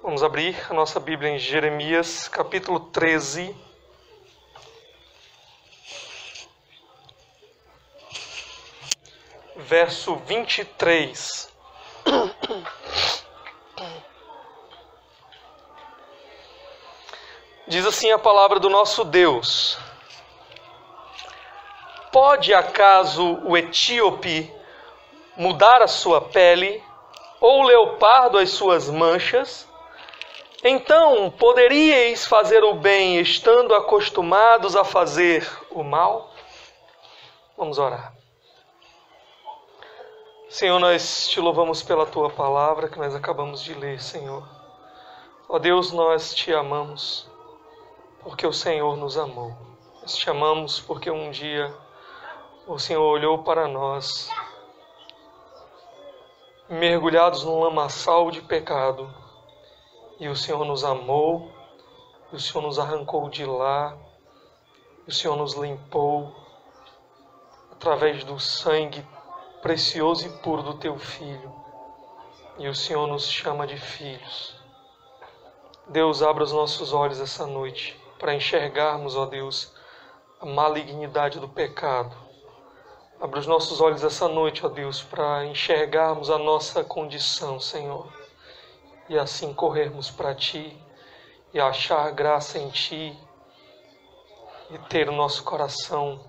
Vamos abrir a nossa Bíblia em Jeremias, capítulo 13. Verso 23. Diz assim a palavra do nosso Deus: Pode acaso o etíope mudar a sua pele, ou o leopardo as suas manchas? Então poderíeis fazer o bem estando acostumados a fazer o mal? Vamos orar. Senhor, nós te louvamos pela tua palavra que nós acabamos de ler, Senhor. Ó Deus, nós te amamos porque o Senhor nos amou. Nós te amamos porque um dia o Senhor olhou para nós, mergulhados num lamaçal de pecado, e o Senhor nos amou, e o Senhor nos arrancou de lá, e o Senhor nos limpou através do sangue precioso e puro do teu Filho, e o Senhor nos chama de filhos. Deus, abra os nossos olhos essa noite para enxergarmos, ó Deus, a malignidade do pecado. Abra os nossos olhos essa noite, ó Deus, para enxergarmos a nossa condição, Senhor, e assim corrermos para Ti e achar graça em Ti e ter o nosso coração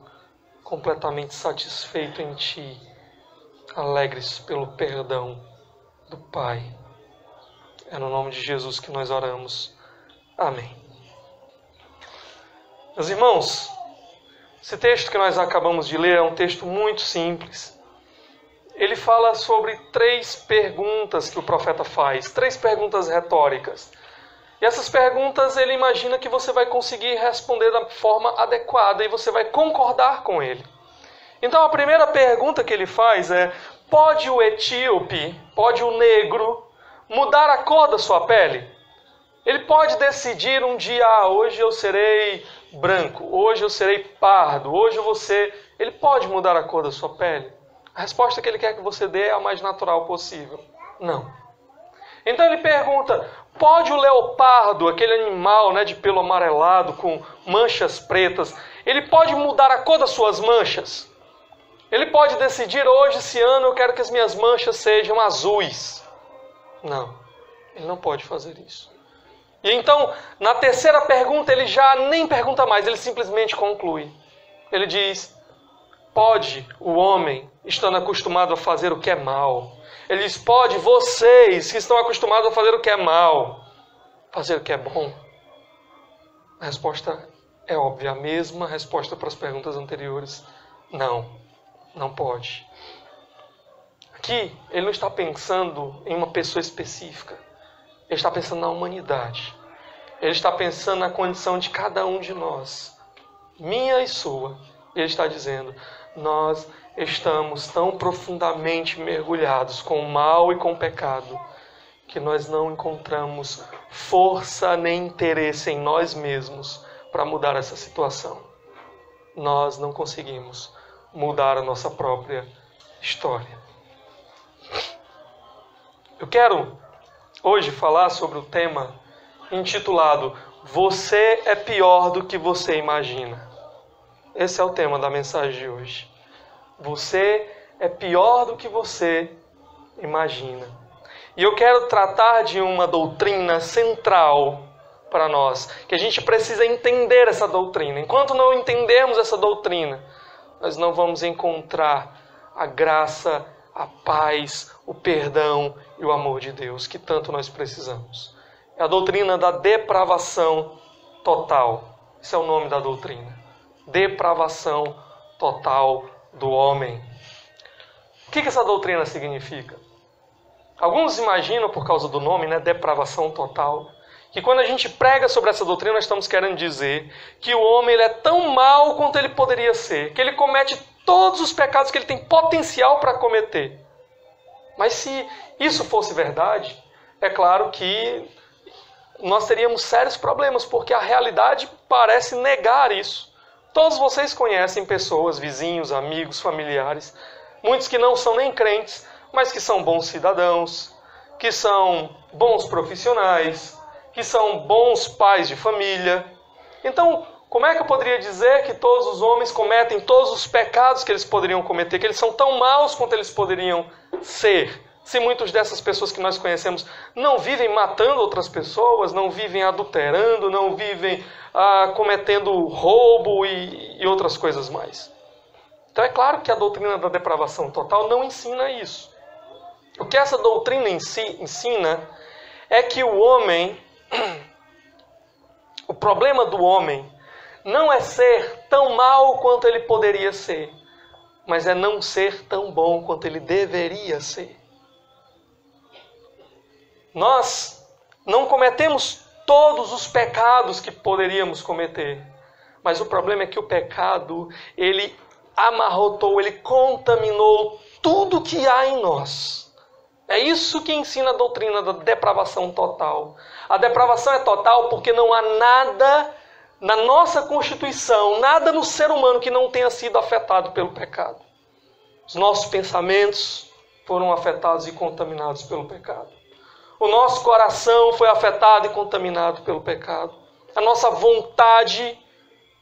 completamente satisfeito em Ti, alegres pelo perdão do Pai. É no nome de Jesus que nós oramos. Amém. Meus irmãos, esse texto que nós acabamos de ler é um texto muito simples. Ele fala sobre 3 perguntas que o profeta faz, 3 perguntas retóricas. E essas perguntas ele imagina que você vai conseguir responder da forma adequada e você vai concordar com ele. Então a primeira pergunta que ele faz é: pode o etíope, pode o negro, mudar a cor da sua pele? Ele pode decidir um dia: hoje eu serei branco, hoje eu serei pardo, hoje eu vou ser... Ele pode mudar a cor da sua pele? A resposta que ele quer que você dê é a mais natural possível: não. Então ele pergunta: pode o leopardo, aquele animal, de pelo amarelado, com manchas pretas, ele pode mudar a cor das suas manchas? Ele pode decidir: hoje, esse ano, eu quero que as minhas manchas sejam azuis? Não, ele não pode fazer isso. E então, na terceira pergunta, ele já nem pergunta mais, ele simplesmente conclui. Ele diz: pode o homem, estando acostumado a fazer o que é mal? Ele diz: pode vocês, que estão acostumados a fazer o que é mal, fazer o que é bom? A resposta é óbvia, a mesma resposta para as perguntas anteriores: não, não pode. Aqui, ele não está pensando em uma pessoa específica. Ele está pensando na humanidade. Ele está pensando na condição de cada um de nós, minha e sua. Ele está dizendo: nós estamos tão profundamente mergulhados com o mal e com o pecado que nós não encontramos força nem interesse em nós mesmos para mudar essa situação. Nós não conseguimos mudar a nossa própria história. Eu quero hoje falar sobre o tema intitulado: Você é pior do que você imagina. Esse é o tema da mensagem de hoje. Você é pior do que você imagina. E eu quero tratar de uma doutrina central para nós, que a gente precisa entender essa doutrina. Enquanto não entendermos essa doutrina, nós não vamos encontrar a graça, a paz, o perdão e o amor de Deus que tanto nós precisamos. É a doutrina da depravação total. Esse é o nome da doutrina. Depravação total do homem. O que essa doutrina significa? Alguns imaginam, por causa do nome, depravação total, que quando a gente prega sobre essa doutrina, nós estamos querendo dizer que o homem ele é tão mau quanto ele poderia ser, que ele comete todos os pecados que ele tem potencial para cometer. Mas se isso fosse verdade, é claro que nós teríamos sérios problemas, porque a realidade parece negar isso. Todos vocês conhecem pessoas, vizinhos, amigos, familiares, muitos que não são nem crentes, mas que são bons cidadãos, que são bons profissionais, que são bons pais de família. Então, como é que eu poderia dizer que todos os homens cometem todos os pecados que eles poderiam cometer, que eles são tão maus quanto eles poderiam ser? Se muitas dessas pessoas que nós conhecemos não vivem matando outras pessoas, não vivem adulterando, não vivem cometendo roubo e outras coisas mais. Então é claro que a doutrina da depravação total não ensina isso. O que essa doutrina em si ensina é que o homem, o problema do homem não é ser tão mau quanto ele poderia ser, mas é não ser tão bom quanto ele deveria ser. Nós não cometemos todos os pecados que poderíamos cometer, mas o problema é que o pecado, ele amarrotou, ele contaminou tudo que há em nós. É isso que ensina a doutrina da depravação total. A depravação é total porque não há nada na nossa constituição, nada no ser humano que não tenha sido afetado pelo pecado. Os nossos pensamentos foram afetados e contaminados pelo pecado. O nosso coração foi afetado e contaminado pelo pecado. A nossa vontade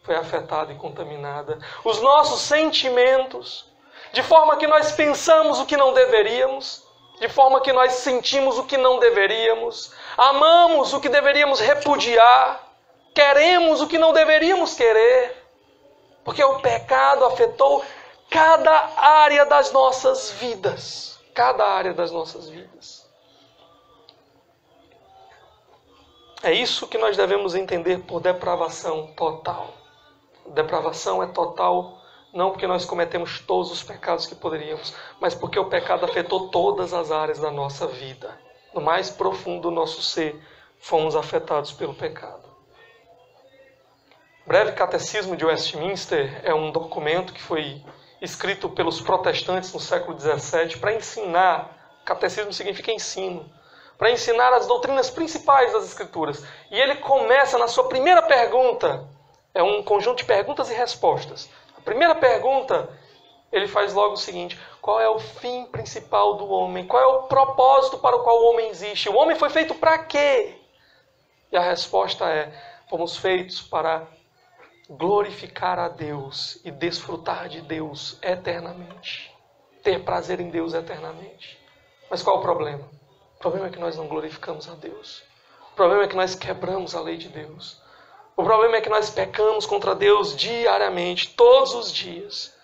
foi afetada e contaminada. Os nossos sentimentos, de forma que nós pensamos o que não deveríamos, de forma que nós sentimos o que não deveríamos, amamos o que deveríamos repudiar, queremos o que não deveríamos querer, porque o pecado afetou cada área das nossas vidas. Cada área das nossas vidas. É isso que nós devemos entender por depravação total. Depravação é total não porque nós cometemos todos os pecados que poderíamos, mas porque o pecado afetou todas as áreas da nossa vida. No mais profundo do nosso ser, fomos afetados pelo pecado. O Breve Catecismo de Westminster é um documento que foi escrito pelos protestantes no século XVII para ensinar. Catecismo significa ensino. Para ensinar as doutrinas principais das Escrituras. E ele começa na sua primeira pergunta. É um conjunto de perguntas e respostas. A primeira pergunta, ele faz logo o seguinte: qual é o fim principal do homem? Qual é o propósito para o qual o homem existe? O homem foi feito para quê? E a resposta é: fomos feitos para glorificar a Deus e desfrutar de Deus eternamente. Ter prazer em Deus eternamente. Mas qual é o problema? O problema é que nós não glorificamos a Deus. O problema é que nós quebramos a lei de Deus. O problema é que nós pecamos contra Deus diariamente, todos os dias.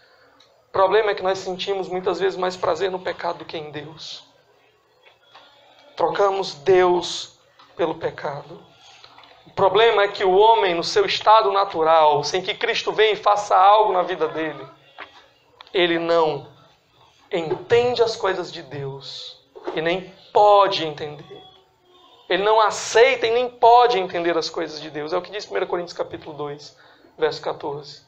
O problema é que nós sentimos muitas vezes mais prazer no pecado do que em Deus. Trocamos Deus pelo pecado. O problema é que o homem, no seu estado natural, sem que Cristo venha e faça algo na vida dele, ele não entende as coisas de Deus e nem pode entender. Ele não aceita e nem pode entender as coisas de Deus. É o que diz 1 Coríntios capítulo 2, verso 14.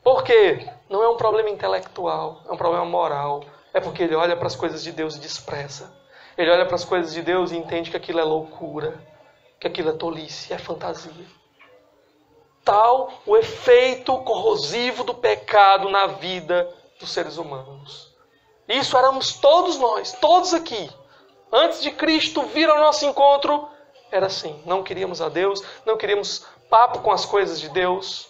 Por quê? Não é um problema intelectual, é um problema moral. É porque ele olha para as coisas de Deus e despreza. Ele olha para as coisas de Deus e entende que aquilo é loucura, que aquilo é tolice, é fantasia. Tal o efeito corrosivo do pecado na vida dos seres humanos. Isso éramos todos nós, todos aqui. Antes de Cristo vir ao nosso encontro, era assim. Não queríamos a Deus, não queríamos papo com as coisas de Deus,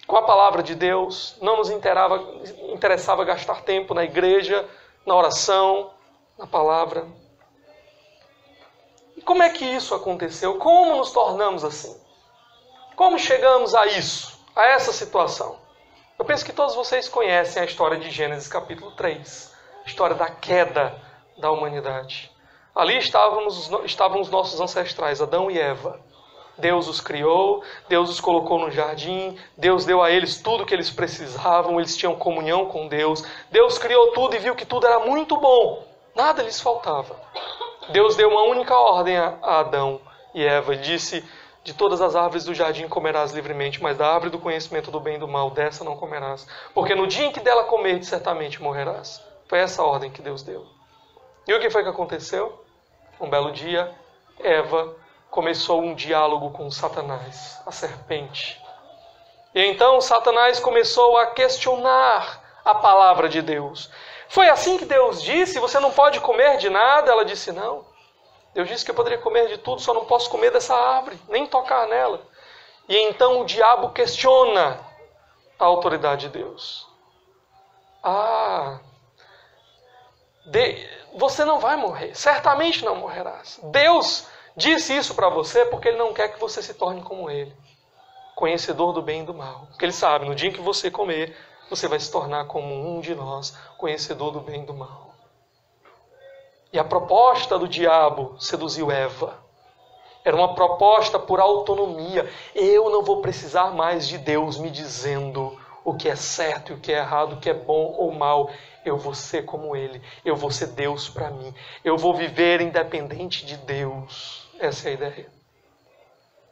com a palavra de Deus. Não nos interessava gastar tempo na igreja, na oração, na palavra. E como é que isso aconteceu? Como nos tornamos assim? Como chegamos a isso, a essa situação? Eu penso que todos vocês conhecem a história de Gênesis capítulo 3. A história da queda da humanidade. Ali estavam os nossos ancestrais, Adão e Eva. Deus os criou, Deus os colocou no jardim, Deus deu a eles tudo o que eles precisavam, eles tinham comunhão com Deus. Deus criou tudo e viu que tudo era muito bom, nada lhes faltava. Deus deu uma única ordem a Adão e Eva. Ele disse: de todas as árvores do jardim comerás livremente, mas da árvore do conhecimento do bem e do mal, dessa não comerás. Porque no dia em que dela comerdes, certamente morrerás. Foi essa a ordem que Deus deu. E o que foi que aconteceu? Um belo dia, Eva começou um diálogo com Satanás, a serpente. E então Satanás começou a questionar a palavra de Deus. Foi assim que Deus disse, você não pode comer de nada? Ela disse, não. Deus disse que eu poderia comer de tudo, só não posso comer dessa árvore, nem tocar nela. E então o diabo questiona a autoridade de Deus. Você não vai morrer, certamente não morrerás. Deus disse isso para você porque Ele não quer que você se torne como Ele, conhecedor do bem e do mal. Porque Ele sabe, no dia em que você comer, você vai se tornar como um de nós, conhecedor do bem e do mal. E a proposta do diabo seduziu Eva. Era uma proposta por autonomia. Eu não vou precisar mais de Deus me dizendo o que é certo e o que é errado, o que é bom ou mal. Eu vou ser como Ele. Eu vou ser Deus para mim. Eu vou viver independente de Deus. Essa é a ideia.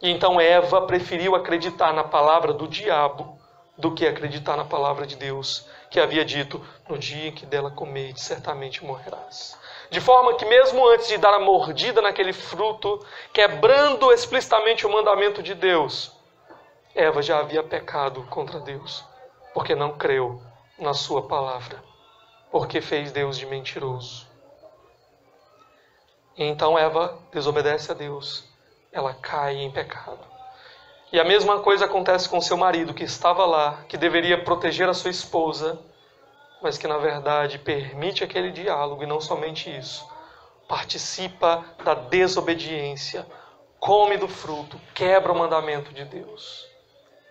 E então Eva preferiu acreditar na palavra do diabo do que acreditar na palavra de Deus, que havia dito, no dia em que dela comer, certamente morrerás. De forma que mesmo antes de dar a mordida naquele fruto, quebrando explicitamente o mandamento de Deus, Eva já havia pecado contra Deus, porque não creu na sua palavra, porque fez Deus de mentiroso. E então Eva desobedece a Deus, ela cai em pecado. E a mesma coisa acontece com seu marido, que estava lá, que deveria proteger a sua esposa, mas que na verdade permite aquele diálogo, e não somente isso, participa da desobediência, come do fruto, quebra o mandamento de Deus.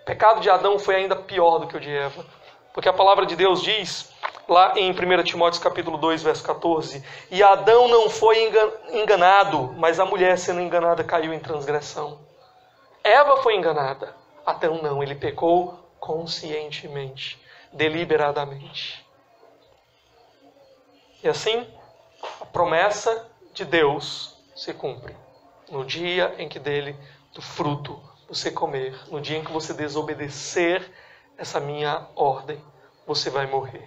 O pecado de Adão foi ainda pior do que o de Eva, porque a palavra de Deus diz, lá em 1 Timóteo capítulo 2, verso 14, e Adão não foi enganado, mas a mulher sendo enganada caiu em transgressão. Eva foi enganada, Adão não, ele pecou conscientemente, deliberadamente. E assim, a promessa de Deus se cumpre. No dia em que do fruto você comer, no dia em que você desobedecer essa minha ordem, você vai morrer.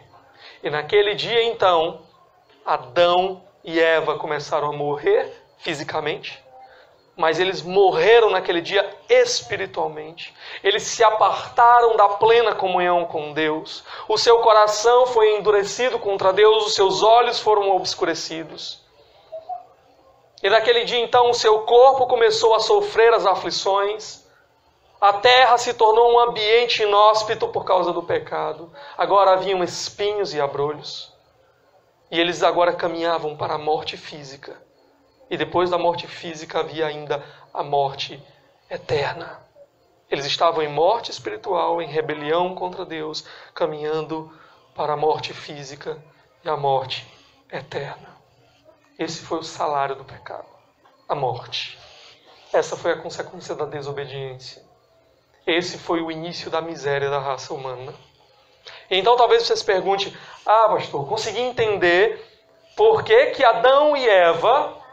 E naquele dia então, Adão e Eva começaram a morrer fisicamente, mas eles morreram naquele dia espiritualmente. Eles se apartaram da plena comunhão com Deus. O seu coração foi endurecido contra Deus, os seus olhos foram obscurecidos. E naquele dia então o seu corpo começou a sofrer as aflições. A terra se tornou um ambiente inóspito por causa do pecado. Agora haviam espinhos e abrolhos. E eles agora caminhavam para a morte física. E depois da morte física havia ainda a morte eterna. Eles estavam em morte espiritual, em rebelião contra Deus, caminhando para a morte física e a morte eterna. Esse foi o salário do pecado, a morte. Essa foi a consequência da desobediência. Esse foi o início da miséria da raça humana. Então talvez você se pergunte, pastor, consegui entender por que Adão e Eva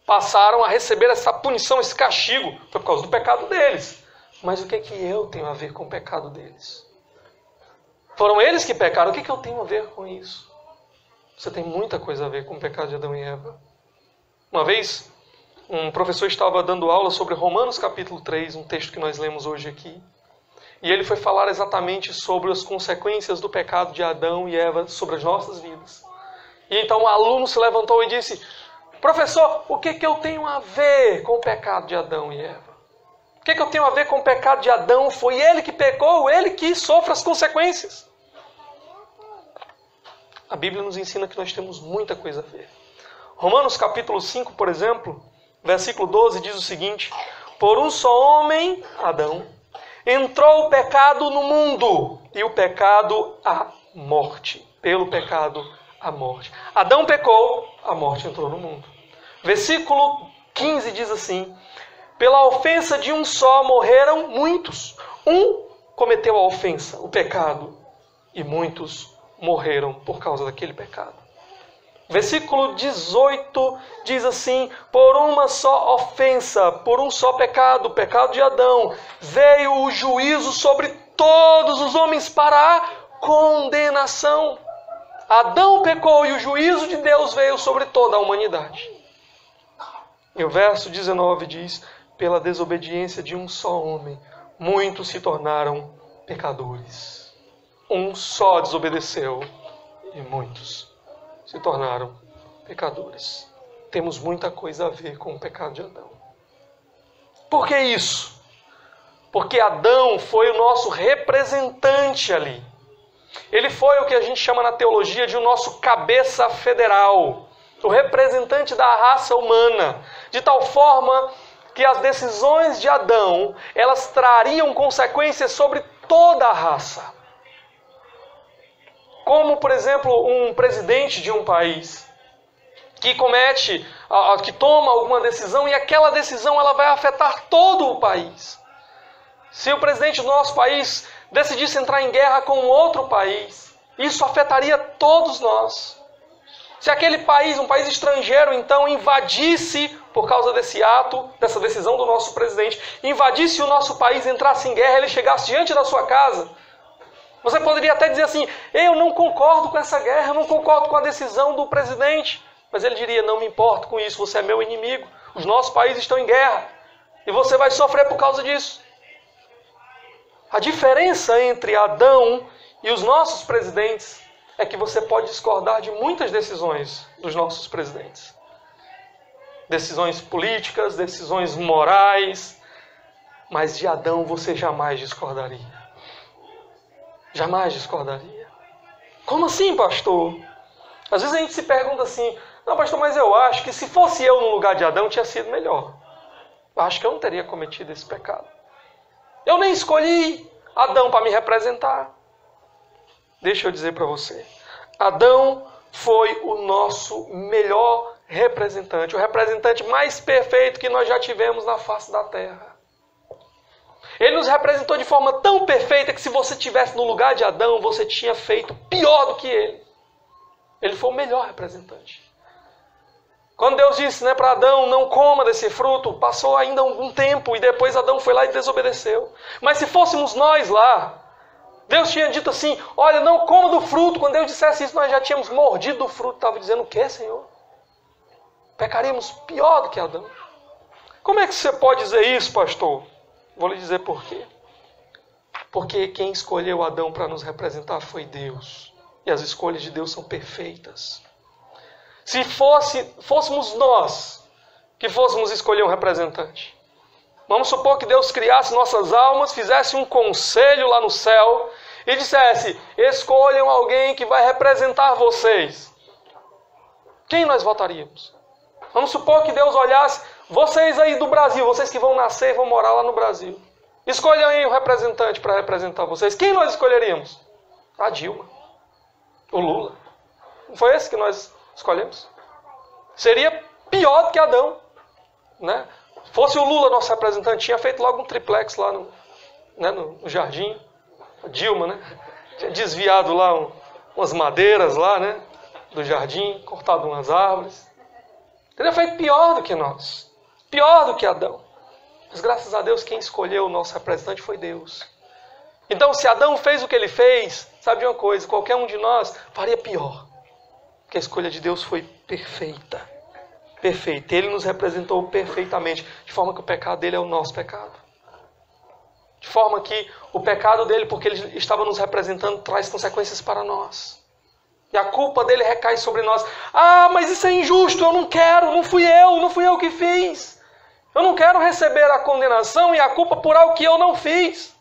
passaram a receber essa punição, esse castigo. Foi por causa do pecado deles. Mas o que eu tenho a ver com o pecado deles? Foram eles que pecaram. O que eu tenho a ver com isso? Você tem muita coisa a ver com o pecado de Adão e Eva. Uma vez, um professor estava dando aula sobre Romanos capítulo 3, um texto que nós lemos hoje aqui. E ele foi falar exatamente sobre as consequências do pecado de Adão e Eva sobre as nossas vidas. E então o aluno se levantou e disse, professor, o que eu tenho a ver com o pecado de Adão e Eva? O que eu tenho a ver com o pecado de Adão? Foi ele que pecou, ele que sofre as consequências. A Bíblia nos ensina que nós temos muita coisa a ver. Romanos capítulo 5, por exemplo, versículo 12 diz o seguinte, por um só homem, Adão, entrou o pecado no mundo, e o pecado a morte. Pelo pecado a morte. Adão pecou, a morte entrou no mundo. Versículo 15 diz assim, pela ofensa de um só morreram muitos. Um cometeu a ofensa, o pecado, e muitos morreram por causa daquele pecado. Versículo 18 diz assim, por uma só ofensa, por um só pecado, o pecado de Adão, veio o juízo sobre todos os homens para a condenação. Adão pecou e o juízo de Deus veio sobre toda a humanidade. E o verso 19 diz, pela desobediência de um só homem, muitos se tornaram pecadores. Um só desobedeceu e muitos se tornaram pecadores. Temos muita coisa a ver com o pecado de Adão. Por que isso? Porque Adão foi o nosso representante ali. Ele foi o que a gente chama na teologia de o nosso cabeça federal, o representante da raça humana, de tal forma que as decisões de Adão, elas trariam consequências sobre toda a raça. Como, por exemplo, um presidente de um país que toma alguma decisão e aquela decisão ela vai afetar todo o país. Se o presidente do nosso país decidisse entrar em guerra com outro país, isso afetaria todos nós. Se aquele país, um país estrangeiro, então, invadisse, por causa desse ato, dessa decisão do nosso presidente, invadisse o nosso país, entrasse em guerra, ele chegasse diante da sua casa, você poderia até dizer assim, eu não concordo com essa guerra, eu não concordo com a decisão do presidente. Mas ele diria, não me importo com isso, você é meu inimigo, os nossos países estão em guerra, e você vai sofrer por causa disso. A diferença entre Adão e os nossos presidentes é que você pode discordar de muitas decisões dos nossos presidentes. Decisões políticas, decisões morais, mas de Adão você jamais discordaria. Jamais discordaria. Como assim, pastor? Às vezes a gente se pergunta assim, não, pastor, mas eu acho que se fosse eu no lugar de Adão, tinha sido melhor. Eu acho que eu não teria cometido esse pecado. Eu nem escolhi Adão para me representar. Deixa eu dizer para você. Adão foi o nosso melhor representante. O representante mais perfeito que nós já tivemos na face da terra. Ele nos representou de forma tão perfeita que se você estivesse no lugar de Adão, você tinha feito pior do que ele. Ele foi o melhor representante. Quando Deus disse para Adão, não coma desse fruto, passou ainda algum tempo e depois Adão foi lá e desobedeceu. Mas se fôssemos nós lá, Deus tinha dito assim, olha, não coma do fruto. Quando Deus dissesse isso, nós já tínhamos mordido do fruto. Estava dizendo o quê, Senhor? Pecaríamos pior do que Adão. Como é que você pode dizer isso, pastor? Vou lhe dizer por quê. Porque quem escolheu Adão para nos representar foi Deus. E as escolhas de Deus são perfeitas. Se fôssemos nós que fôssemos escolher um representante, vamos supor que Deus criasse nossas almas, fizesse um conselho lá no céu e dissesse, escolham alguém que vai representar vocês. Quem nós votaríamos? Vamos supor que Deus olhasse, vocês aí do Brasil, vocês que vão nascer e vão morar lá no Brasil, escolham aí um representante para representar vocês. Quem nós escolheríamos? A Dilma. O Lula. Não foi esse que nós escolhemos? Seria pior do que Adão. Né? Fosse o Lula nosso representante, tinha feito logo um triplex lá no jardim. A Dilma, né? Tinha desviado lá umas madeiras lá, né? Do jardim, cortado umas árvores. Teria feito pior do que nós. Pior do que Adão. Mas graças a Deus, quem escolheu o nosso representante foi Deus. Então, se Adão fez o que ele fez, sabe de uma coisa, qualquer um de nós faria pior. Porque a escolha de Deus foi perfeita. Perfeita. Ele nos representou perfeitamente. De forma que o pecado dele é o nosso pecado. De forma que o pecado dele, porque ele estava nos representando, traz consequências para nós. E a culpa dele recai sobre nós. Ah, mas isso é injusto, eu não quero, não fui eu que fiz. Eu não quero receber a condenação e a culpa por algo que eu não fiz.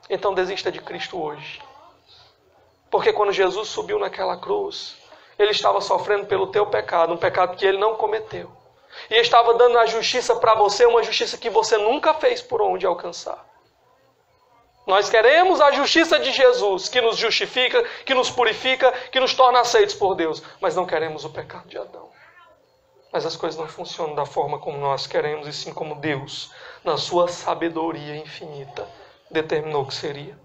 Então desista de Cristo hoje. Porque quando Jesus subiu naquela cruz, ele estava sofrendo pelo teu pecado, um pecado que ele não cometeu. E estava dando a justiça para você, uma justiça que você nunca fez por onde alcançar. Nós queremos a justiça de Jesus, que nos justifica, que nos purifica, que nos torna aceitos por Deus. Mas não queremos o pecado de Adão. Mas as coisas não funcionam da forma como nós queremos, e sim como Deus, na sua sabedoria infinita, determinou que seria.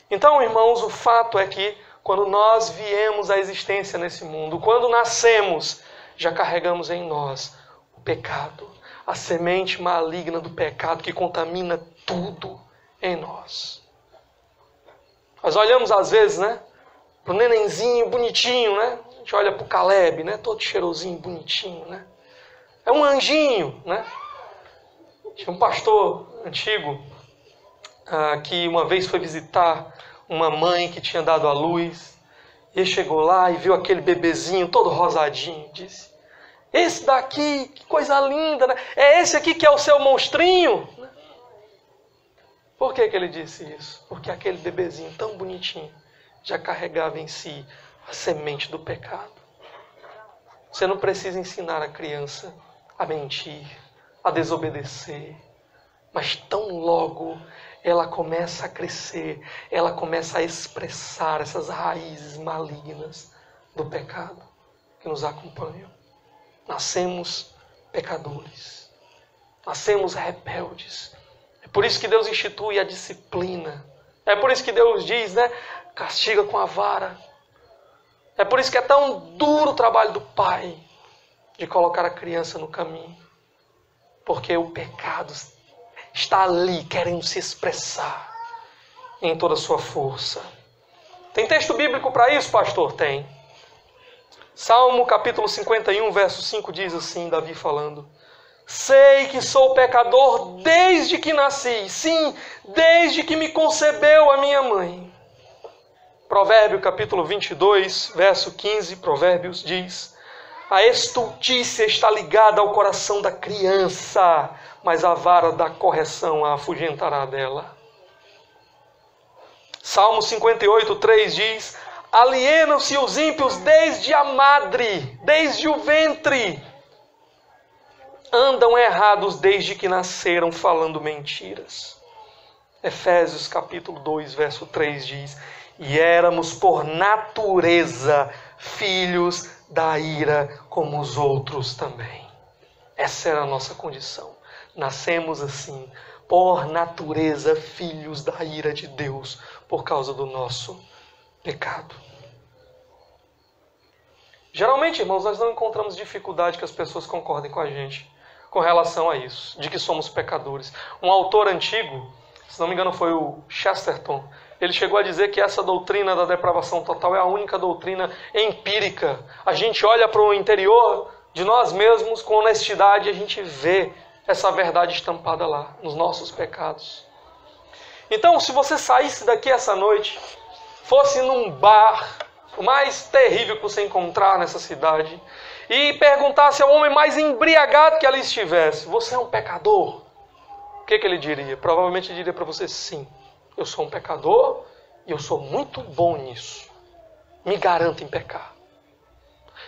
Então, irmãos, o fato é que quando nós viemos à existência nesse mundo, quando nascemos, já carregamos em nós o pecado, a semente maligna do pecado que contamina tudo em nós. Nós olhamos às vezes, para o nenenzinho bonitinho, A gente olha para o Caleb, todo cheirosinho, bonitinho, É um anjinho, Tinha um pastor antigo que uma vez foi visitar uma mãe que tinha dado à luz E ele chegou lá e viu aquele bebezinho todo rosadinho. Disse, esse daqui, que coisa linda, né? É esse aqui que é o seu monstrinho? Por que ele disse isso? Porque aquele bebezinho tão bonitinho já carregava em si a semente do pecado. Você não precisa ensinar a criança a mentir, a desobedecer. Mas tão logo ela começa a crescer, ela começa a expressar essas raízes malignas do pecado que nos acompanham. Nascemos pecadores, nascemos rebeldes. É por isso que Deus institui a disciplina. É por isso que Deus diz, né? Castiga com a vara. É por isso que é tão duro o trabalho do pai de colocar a criança no caminho. Porque o pecado está ali querendo se expressar em toda a sua força. Tem texto bíblico para isso, pastor? Tem. Salmo capítulo 51, verso 5 diz assim, Davi falando: sei que sou pecador desde que nasci, sim, desde que me concebeu a minha mãe. Provérbio capítulo 22, verso 15, Provérbios diz: a estultícia está ligada ao coração da criança, mas a vara da correção a afugentará dela. Salmo 58, 3 diz: alienam-se os ímpios desde a madre, desde o ventre. Andam errados desde que nasceram, falando mentiras. Efésios capítulo 2, verso 3 diz: e éramos por natureza filhos da ira como os outros também. Essa era a nossa condição. Nascemos assim, por natureza, filhos da ira de Deus, por causa do nosso pecado. Geralmente, irmãos, nós não encontramos dificuldade que as pessoas concordem com a gente com relação a isso, de que somos pecadores. Um autor antigo, se não me engano foi o Chesterton, ele chegou a dizer que essa doutrina da depravação total é a única doutrina empírica. A gente olha para o interior de nós mesmos com honestidade e a gente vê essa verdade estampada lá, nos nossos pecados. Então, se você saísse daqui essa noite, fosse num bar, o mais terrível que você encontrar nessa cidade, e perguntasse ao homem mais embriagado que ali estivesse: você é um pecador? O que ele diria? Provavelmente diria para você: sim, eu sou um pecador e eu sou muito bom nisso. Me garanto em pecar.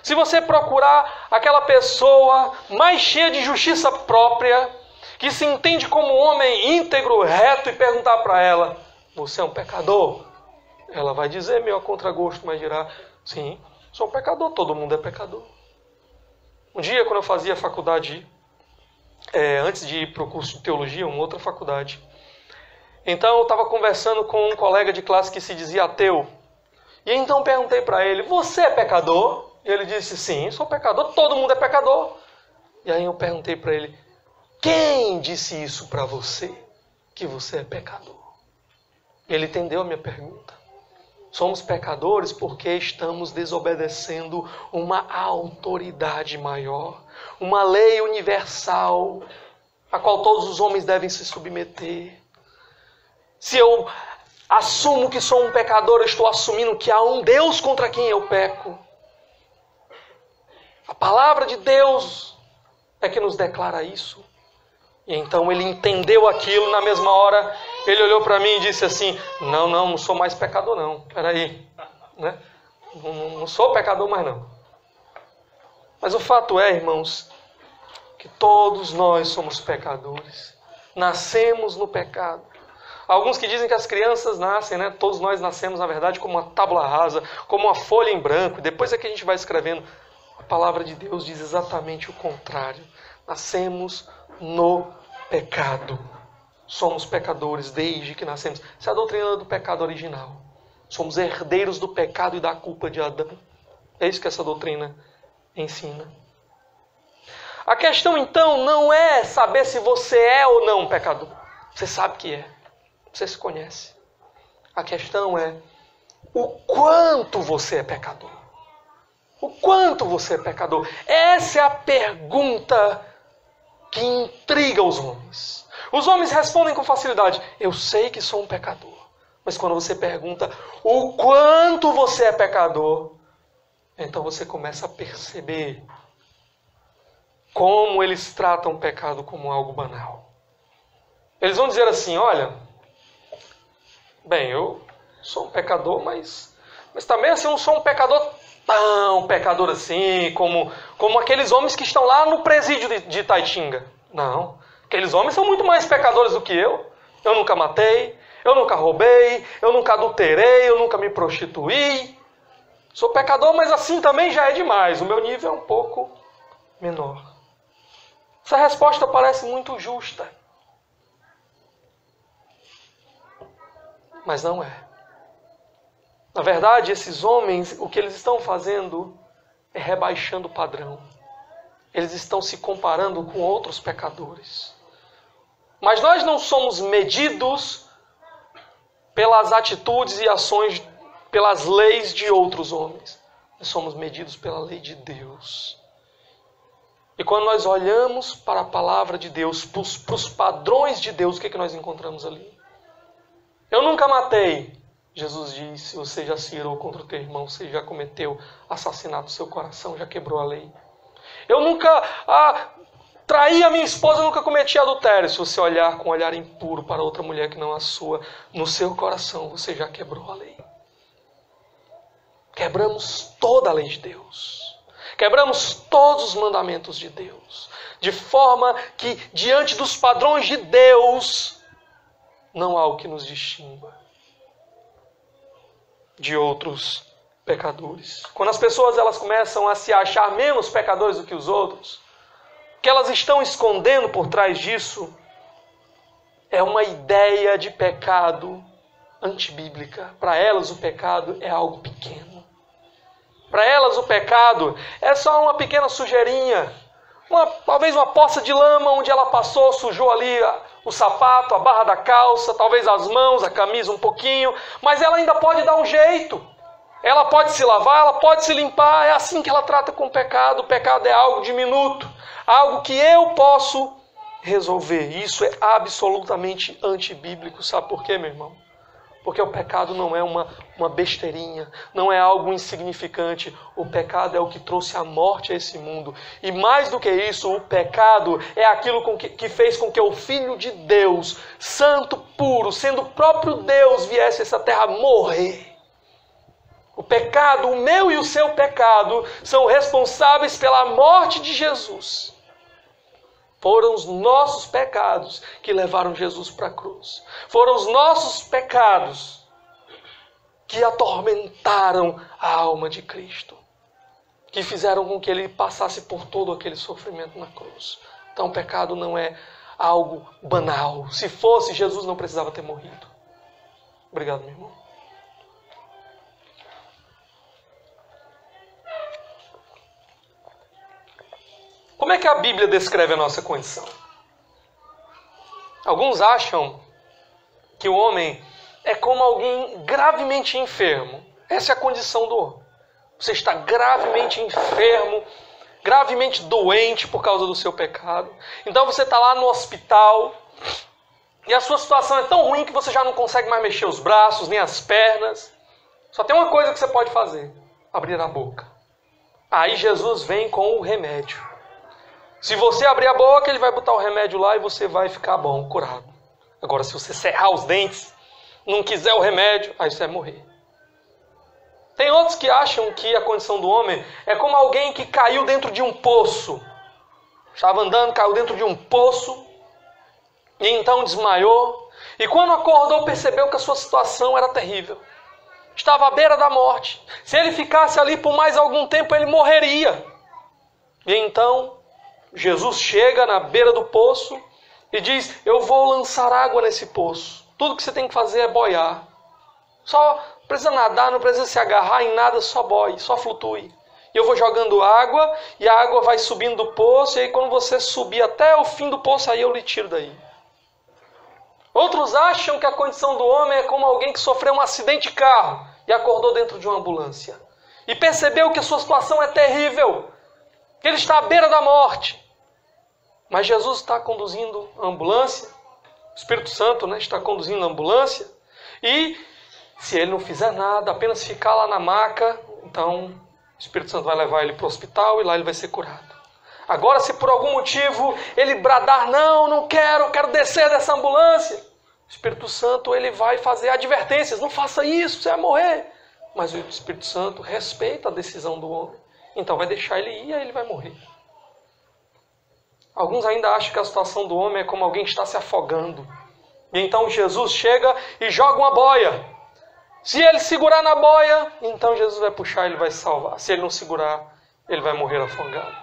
Se você procurar aquela pessoa mais cheia de justiça própria, que se entende como um homem íntegro, reto, e perguntar para ela: você é um pecador? Ela vai dizer, meio a contragosto, mas dirá: sim, sou um pecador, todo mundo é pecador. Um dia, quando eu fazia faculdade, antes de ir para o curso de teologia, uma outra faculdade, então eu estava conversando com um colega de classe que se dizia ateu. E então perguntei para ele: você é pecador? E ele disse: sim, sou pecador, todo mundo é pecador. E aí eu perguntei para ele: quem disse isso para você, que você é pecador? Ele entendeu a minha pergunta. Somos pecadores porque estamos desobedecendo uma autoridade maior, uma lei universal, a qual todos os homens devem se submeter. Se eu assumo que sou um pecador, eu estou assumindo que há um Deus contra quem eu peco. A palavra de Deus é que nos declara isso. E então ele entendeu aquilo, na mesma hora ele olhou para mim e disse assim: não sou mais pecador não, peraí, né? Não sou pecador mais não. Mas o fato é, irmãos, que todos nós somos pecadores, nascemos no pecado. Alguns que dizem que as crianças nascem, né? Todos nós nascemos, na verdade, como uma tábua rasa, como uma folha em branco, e depois é que a gente vai escrevendo. A palavra de Deus diz exatamente o contrário. Nascemos no pecado. Somos pecadores desde que nascemos. Essa é a doutrina do pecado original. Somos herdeiros do pecado e da culpa de Adão. É isso que essa doutrina ensina. A questão, então, não é saber se você é ou não um pecador. Você sabe que é. Você se conhece. A questão é o quanto você é pecador. O quanto você é pecador. Essa é a pergunta que intriga os homens. Os homens respondem com facilidade: eu sei que sou um pecador. Mas quando você pergunta o quanto você é pecador, então você começa a perceber como eles tratam o pecado como algo banal. Eles vão dizer assim, olha, bem, eu sou um pecador, mas também assim, eu não sou um pecador tão pecador assim, como aqueles homens que estão lá no presídio de Itaitinga. Não, aqueles homens são muito mais pecadores do que eu. Eu nunca matei, eu nunca roubei, eu nunca adulterei, eu nunca me prostituí. Sou pecador, mas assim também já é demais. O meu nível é um pouco menor. Essa resposta parece muito justa. Mas não é. Na verdade, esses homens, o que eles estão fazendo é rebaixando o padrão. Eles estão se comparando com outros pecadores. Mas nós não somos medidos pelas atitudes e ações, pelas leis de outros homens. Nós somos medidos pela lei de Deus. E quando nós olhamos para a palavra de Deus, para os padrões de Deus, o que nós encontramos ali? Eu nunca matei. Jesus disse, você já se irou contra o teu irmão, você já cometeu assassinato no seu coração, já quebrou a lei. Eu nunca traí a minha esposa, eu nunca cometi adultério. Se você olhar com um olhar impuro para outra mulher que não a sua, no seu coração, você já quebrou a lei. Quebramos toda a lei de Deus. Quebramos todos os mandamentos de Deus. De forma que, diante dos padrões de Deus, não há o que nos distinga de outros pecadores. Quando as pessoas elas começam a se achar menos pecadores do que os outros, o que elas estão escondendo por trás disso é uma ideia de pecado antibíblica. Para elas o pecado é algo pequeno. Para elas o pecado é só uma pequena sujeirinha, talvez uma poça de lama onde ela passou, sujou ali o sapato, a barra da calça, talvez as mãos, a camisa um pouquinho, mas ela ainda pode dar um jeito. Ela pode se lavar, ela pode se limpar, é assim que ela trata com o pecado. O pecado é algo diminuto, algo que eu posso resolver. Isso é absolutamente antibíblico. Sabe por quê, meu irmão? Porque o pecado não é uma besteirinha, não é algo insignificante. O pecado é o que trouxe a morte a esse mundo. E mais do que isso, o pecado é aquilo que fez com que o Filho de Deus, santo, puro, sendo o próprio Deus, viesse a essa terra morrer. O pecado, o meu e o seu pecado, são responsáveis pela morte de Jesus. Foram os nossos pecados que levaram Jesus para a cruz. Foram os nossos pecados que atormentaram a alma de Cristo. Que fizeram com que ele passasse por todo aquele sofrimento na cruz. Então o pecado não é algo banal. Se fosse, Jesus não precisava ter morrido. Obrigado, meu irmão. Como é que a Bíblia descreve a nossa condição? Alguns acham que o homem é como alguém gravemente enfermo. Essa é a condição do homem. Você está gravemente enfermo, gravemente doente por causa do seu pecado. Então você está lá no hospital e a sua situação é tão ruim que você já não consegue mais mexer os braços, nem as pernas. Só tem uma coisa que você pode fazer: abrir a boca. Aí Jesus vem com o remédio. Se você abrir a boca, ele vai botar o remédio lá e você vai ficar bom, curado. Agora, se você cerrar os dentes, não quiser o remédio, aí você vai morrer. Tem outros que acham que a condição do homem é como alguém que caiu dentro de um poço. Estava andando, caiu dentro de um poço, e então desmaiou. E quando acordou, percebeu que a sua situação era terrível. Estava à beira da morte. Se ele ficasse ali por mais algum tempo, ele morreria. E então Jesus chega na beira do poço e diz: eu vou lançar água nesse poço. Tudo que você tem que fazer é boiar. Só precisa nadar, não precisa se agarrar em nada, só boie, só flutue. E eu vou jogando água e a água vai subindo do poço, e aí quando você subir até o fim do poço, aí eu lhe tiro daí. Outros acham que a condição do homem é como alguém que sofreu um acidente de carro e acordou dentro de uma ambulância. E percebeu que a sua situação é terrível, que ele está à beira da morte. Mas Jesus está conduzindo a ambulância, o Espírito Santo está conduzindo a ambulância, e Se ele não fizer nada, apenas ficar lá na maca, então o Espírito Santo vai levar ele para o hospital e lá ele vai ser curado. Agora, se por algum motivo ele bradar, não quero descer dessa ambulância, o Espírito Santo ele vai fazer advertências, não faça isso, você vai morrer. Mas o Espírito Santo respeita a decisão do homem, então vai deixar ele ir e aí ele vai morrer. Alguns ainda acham que a situação do homem é como alguém que está se afogando. E então Jesus chega e joga uma boia. Se ele segurar na boia, então Jesus vai puxar e ele vai se salvar. Se ele não segurar, ele vai morrer afogado.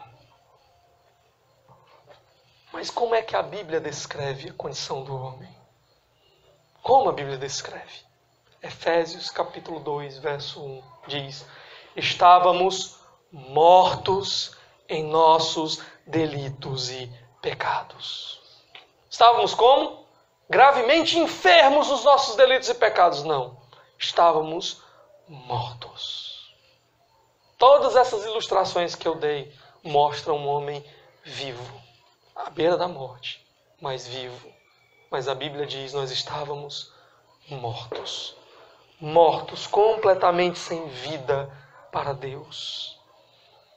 Mas como é que a Bíblia descreve a condição do homem? Como a Bíblia descreve? Efésios capítulo 2, verso 1 diz: estávamos mortos em nossos delitos e pecados. Estávamos como? Gravemente enfermos nos nossos delitos e pecados. Não. Estávamos mortos. Todas essas ilustrações que eu dei mostram um homem vivo, à beira da morte, mas vivo. Mas a Bíblia diz: nós estávamos mortos. Mortos, completamente sem vida para Deus.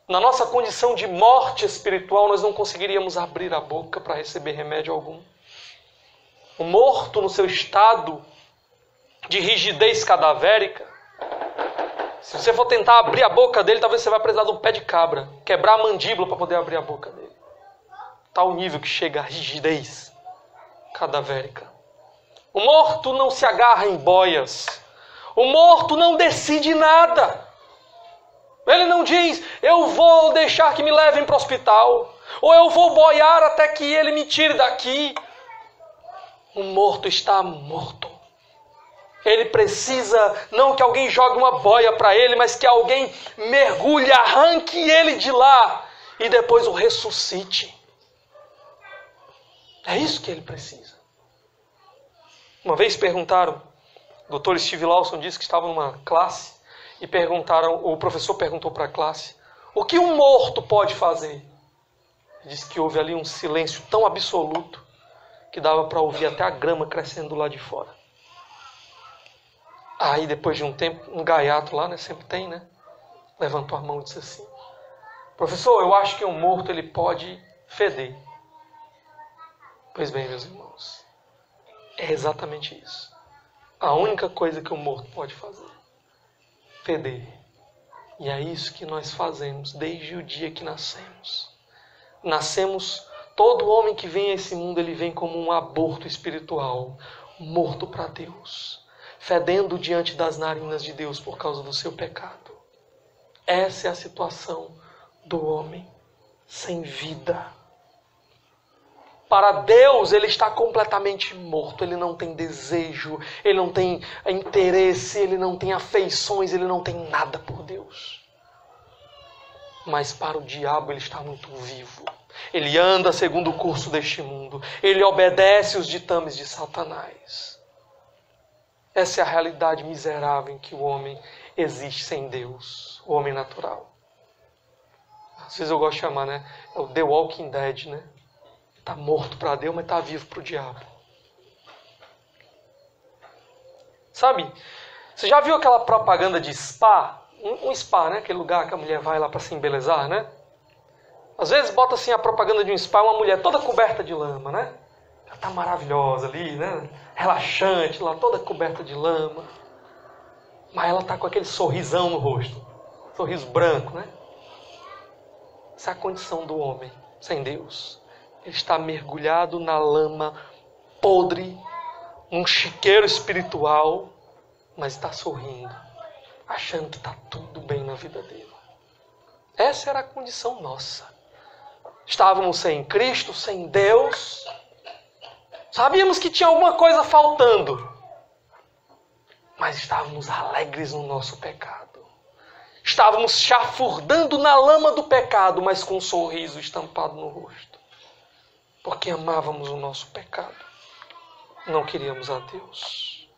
Na nossa condição de morte espiritual, nós não conseguiríamos abrir a boca para receber remédio algum. O morto, no seu estado de rigidez cadavérica, se você for tentar abrir a boca dele, talvez você vai precisar de um pé de cabra, quebrar a mandíbula para poder abrir a boca dele. Tal nível que chega a rigidez cadavérica. O morto não se agarra em boias. O morto não decide nada. Ele não diz: eu vou deixar que me levem para o hospital, ou eu vou boiar até que ele me tire daqui. O morto está morto. Ele precisa não que alguém jogue uma boia para ele, mas que alguém mergulhe, arranque ele de lá e depois o ressuscite. É isso que ele precisa. Uma vez perguntaram, o Dr. Steve Lawson disse que estava numa classe e o professor perguntou para a classe: o que um morto pode fazer? Ele disse que houve ali um silêncio tão absoluto que dava para ouvir até a grama crescendo lá de fora. Aí, depois de um tempo, um gaiato lá, sempre tem, levantou a mão e disse assim: professor, eu acho que um morto ele pode feder. Pois bem, meus irmãos, é exatamente isso. A única coisa que um morto pode fazer: feder. E é isso que nós fazemos desde o dia que nascemos. Todo homem que vem a esse mundo, ele vem como um aborto espiritual, morto para Deus, fedendo diante das narinas de Deus por causa do seu pecado. Essa é a situação do homem sem vida. Para Deus, ele está completamente morto. Ele não tem desejo, ele não tem interesse, ele não tem afeições, ele não tem nada por Deus. Mas para o diabo, ele está muito vivo. Ele anda segundo o curso deste mundo. Ele obedece os ditames de Satanás. Essa é a realidade miserável em que o homem existe sem Deus. O homem natural. Às vezes eu gosto de chamar, é o The Walking Dead, Está morto para Deus, mas está vivo para o diabo. Sabe, você já viu aquela propaganda de spa? Um spa, aquele lugar que a mulher vai lá para se embelezar, Às vezes bota assim a propaganda de um spa, uma mulher toda coberta de lama, Ela está maravilhosa ali, Relaxante lá, toda coberta de lama. Mas ela está com aquele sorrisão no rosto. Sorriso branco, Essa é a condição do homem sem Deus. Ele está mergulhado na lama podre, num chiqueiro espiritual, mas está sorrindo, achando que está tudo bem na vida dele. Essa era a condição nossa. Estávamos sem Cristo, sem Deus. Sabíamos que tinha alguma coisa faltando, mas estávamos alegres no nosso pecado. Estávamos chafurdando na lama do pecado, mas com um sorriso estampado no rosto. Porque amávamos o nosso pecado. Não queríamos a Deus.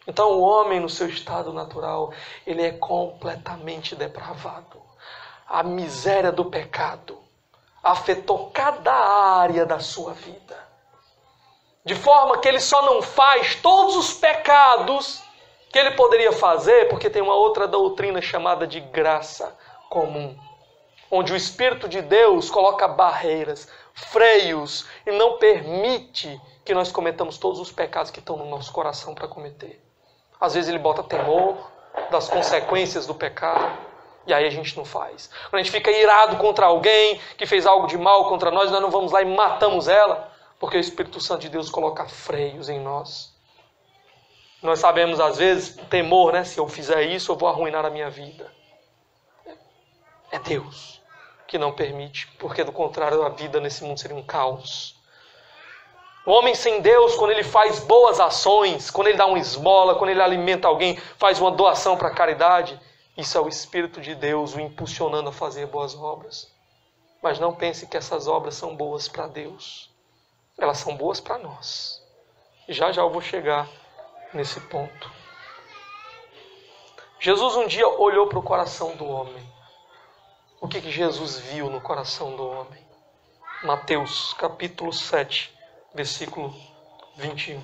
Então o homem no seu estado natural, ele é completamente depravado. A miséria do pecado afetou cada área da sua vida. De forma que ele só não faz todos os pecados que ele poderia fazer, porque tem uma outra doutrina chamada de graça comum, onde o Espírito de Deus coloca barreiras, freios, e não permite que nós cometamos todos os pecados que estão no nosso coração para cometer. Às vezes ele bota temor das consequências do pecado, e aí a gente não faz. Quando a gente fica irado contra alguém que fez algo de mal contra nós, nós não vamos lá e matamos ela, porque o Espírito Santo de Deus coloca freios em nós. Nós sabemos, às vezes, temor, né? Se eu fizer isso, eu vou arruinar a minha vida. É Deus que não permite, porque do contrário, a vida nesse mundo seria um caos. O homem sem Deus, quando ele faz boas ações, quando ele dá uma esmola, quando ele alimenta alguém, faz uma doação para a caridade, isso é o Espírito de Deus o impulsionando a fazer boas obras. Mas não pense que essas obras são boas para Deus. Elas são boas para nós. E já já eu vou chegar nesse ponto. Jesus um dia olhou para o coração do homem. O que Jesus viu no coração do homem? Mateus capítulo 7, versículo 21.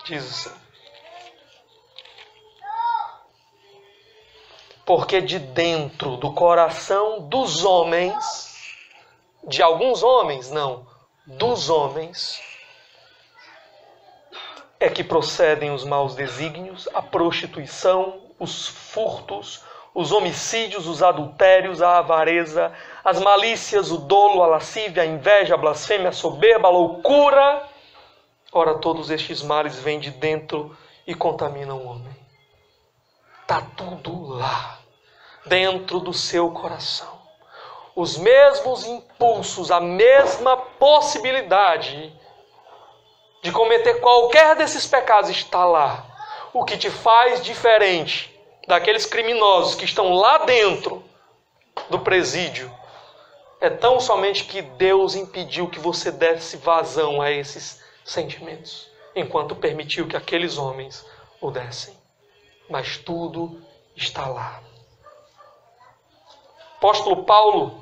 Diz assim: porque de dentro do coração dos homens, de alguns homens, não, dos homens, é que procedem os maus desígnios, a prostituição, os furtos, os homicídios, os adultérios, a avareza, as malícias, o dolo, a lascívia, a inveja, a blasfêmia, a soberba, a loucura. Ora, todos estes males vêm de dentro e contaminam o homem. Está tudo lá, dentro do seu coração. Os mesmos impulsos, a mesma possibilidade de cometer qualquer desses pecados está lá. O que te faz diferente daqueles criminosos que estão lá dentro do presídio é tão somente que Deus impediu que você desse vazão a esses sentimentos, enquanto permitiu que aqueles homens o dessem. Mas tudo está lá. Apóstolo Paulo,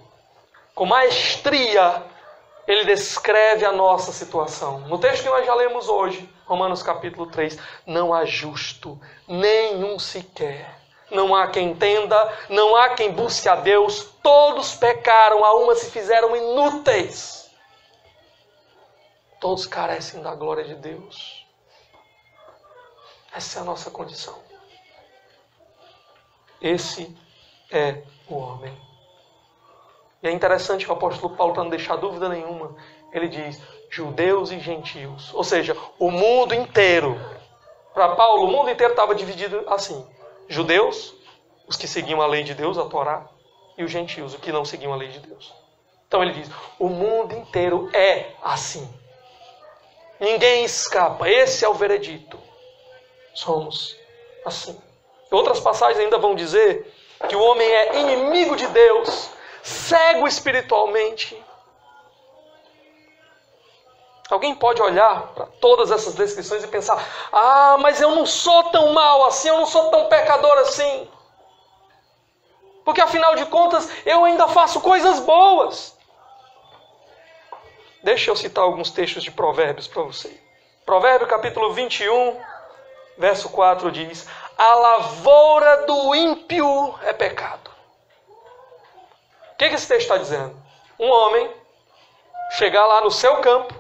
com maestria, ele descreve a nossa situação. No texto que nós já lemos hoje, Romanos capítulo 3, não há justo, nenhum sequer. Não há quem entenda, não há quem busque a Deus. Todos pecaram, a uma se fizeram inúteis. Todos carecem da glória de Deus. Essa é a nossa condição. Esse é o homem. E é interessante que o apóstolo Paulo, para não deixar dúvida nenhuma, ele diz judeus e gentios. Ou seja, o mundo inteiro. Para Paulo, o mundo inteiro estava dividido assim. Judeus, os que seguiam a lei de Deus, a Torá, e os gentios, os que não seguiam a lei de Deus. Então ele diz, o mundo inteiro é assim. Ninguém escapa. Esse é o veredito. Somos assim. Outras passagens ainda vão dizer que o homem é inimigo de Deus, cego espiritualmente. Alguém pode olhar para todas essas descrições e pensar, mas eu não sou tão mal assim, eu não sou tão pecador assim. Porque afinal de contas, eu ainda faço coisas boas. Deixa eu citar alguns textos de Provérbios para você. Provérbio capítulo 21, verso 4 diz, a lavoura do ímpio é pecado. O que esse texto está dizendo? Um homem chegar lá no seu campo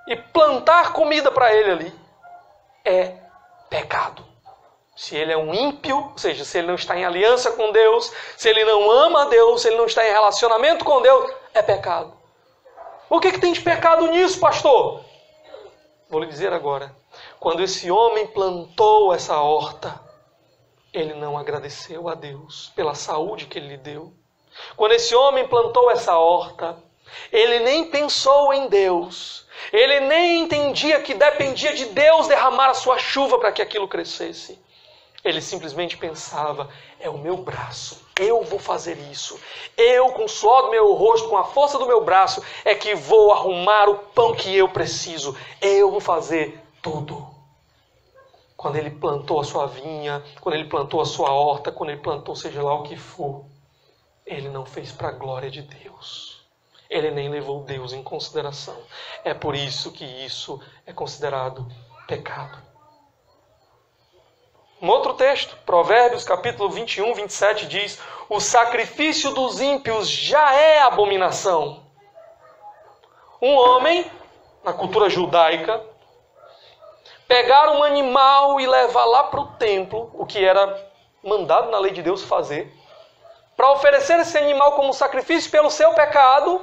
e plantar comida para ele ali é pecado. Se ele é um ímpio, ou seja, se ele não está em aliança com Deus, se ele não ama a Deus, se ele não está em relacionamento com Deus, é pecado. O que tem de pecado nisso, pastor? Vou lhe dizer agora. Quando esse homem plantou essa horta, ele não agradeceu a Deus pela saúde que ele lhe deu. Quando esse homem plantou essa horta, ele nem pensou em Deus. Ele nem entendia que dependia de Deus derramar a sua chuva para que aquilo crescesse. Ele simplesmente pensava, é o meu braço, eu vou fazer isso. Eu, com o suor do meu rosto, com a força do meu braço, é que vou arrumar o pão que eu preciso. Eu vou fazer tudo. Quando ele plantou a sua vinha, quando ele plantou a sua horta, quando ele plantou seja lá o que for, ele não fez para a glória de Deus. Ele nem levou Deus em consideração. É por isso que isso é considerado pecado. Um outro texto, Provérbios capítulo 21, 27 diz: o sacrifício dos ímpios já é abominação. Um homem, na cultura judaica, pegar um animal e levar lá para o templo, o que era mandado na lei de Deus fazer, para oferecer esse animal como sacrifício pelo seu pecado,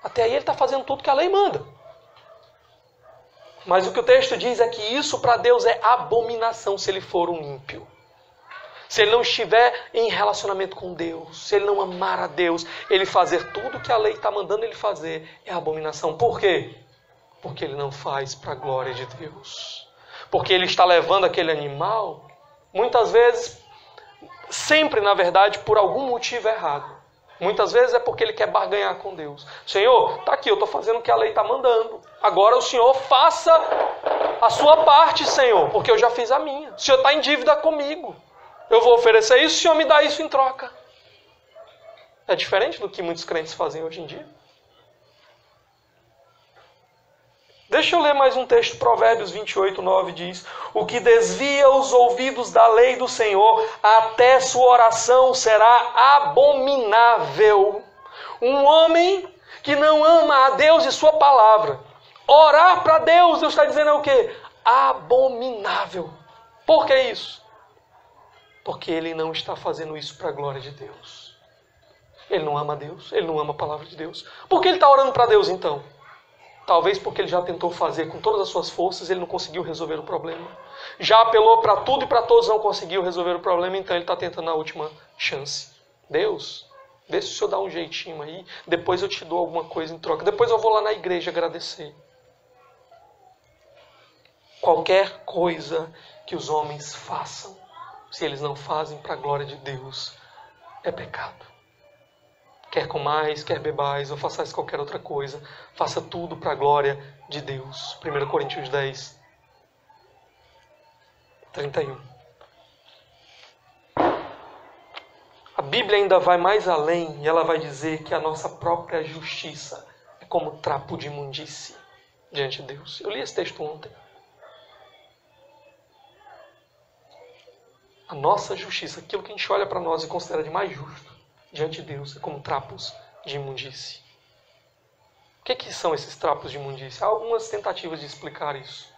até aí ele está fazendo tudo que a lei manda. Mas o que o texto diz é que isso para Deus é abominação se ele for um ímpio. Se ele não estiver em relacionamento com Deus, se ele não amar a Deus, ele fazer tudo que a lei está mandando ele fazer é abominação. Por quê? Porque ele não faz para a glória de Deus. Porque ele está levando aquele animal, muitas vezes, sempre na verdade, por algum motivo errado. Muitas vezes é porque ele quer barganhar com Deus. Senhor, está aqui, eu estou fazendo o que a lei está mandando. Agora o Senhor faça a sua parte, Senhor, porque eu já fiz a minha. O Senhor está em dívida comigo. Eu vou oferecer isso, o Senhor me dá isso em troca. É diferente do que muitos crentes fazem hoje em dia. Deixa eu ler mais um texto, Provérbios 28, 9 diz: o que desvia os ouvidos da lei do Senhor, até sua oração será abominável. Um homem que não ama a Deus e sua palavra, orar para Deus, Deus está dizendo é o quê? Abominável. Por que isso? Porque ele não está fazendo isso para a glória de Deus. Ele não ama a Deus, ele não ama a palavra de Deus. Por que ele está orando para Deus então? Talvez porque ele já tentou fazer com todas as suas forças, ele não conseguiu resolver o problema. Já apelou para tudo e para todos, não conseguiu resolver o problema, então ele está tentando a última chance. Deus, vê se o Senhor dá um jeitinho aí, depois eu te dou alguma coisa em troca. Depois eu vou lá na igreja agradecer. Qualquer coisa que os homens façam, se eles não fazem para a glória de Deus, é pecado. Quer comais, quer bebais, ou façais qualquer outra coisa, faça tudo para a glória de Deus. 1 Coríntios 10, 31. A Bíblia ainda vai mais além e ela vai dizer que a nossa própria justiça é como trapo de imundície diante de Deus. Eu li esse texto ontem. A nossa justiça, aquilo que a gente olha para nós e considera de mais justo, diante de Deus, é como trapos de imundície. O que são esses trapos de imundície? Há algumas tentativas de explicar isso.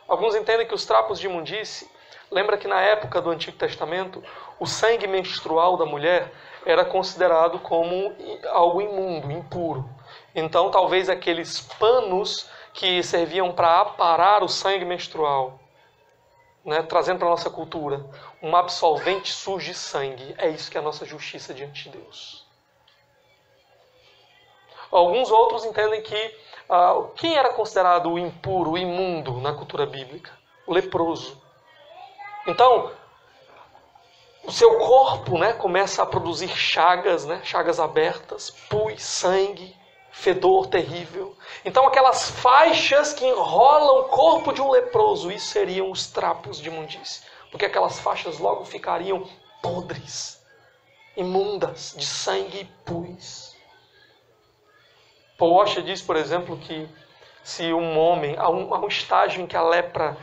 Alguns entendem que os trapos de imundície, lembra que na época do Antigo Testamento, o sangue menstrual da mulher era considerado como algo imundo, impuro. Então talvez aqueles panos que serviam para aparar o sangue menstrual, né, trazendo para a nossa cultura um absolvente sujo de sangue. É isso que é a nossa justiça diante de Deus. Alguns outros entendem que quem era considerado o impuro, o imundo na cultura bíblica? O leproso. Então, o seu corpo, né, começa a produzir chagas, né, chagas abertas, pus, sangue, fedor terrível. Então aquelas faixas que enrolam o corpo de um leproso, isso seriam os trapos de imundície. Porque aquelas faixas logo ficariam podres, imundas, de sangue e pus. Paul Washer diz, por exemplo, que se um homem, há um estágio em que a lepra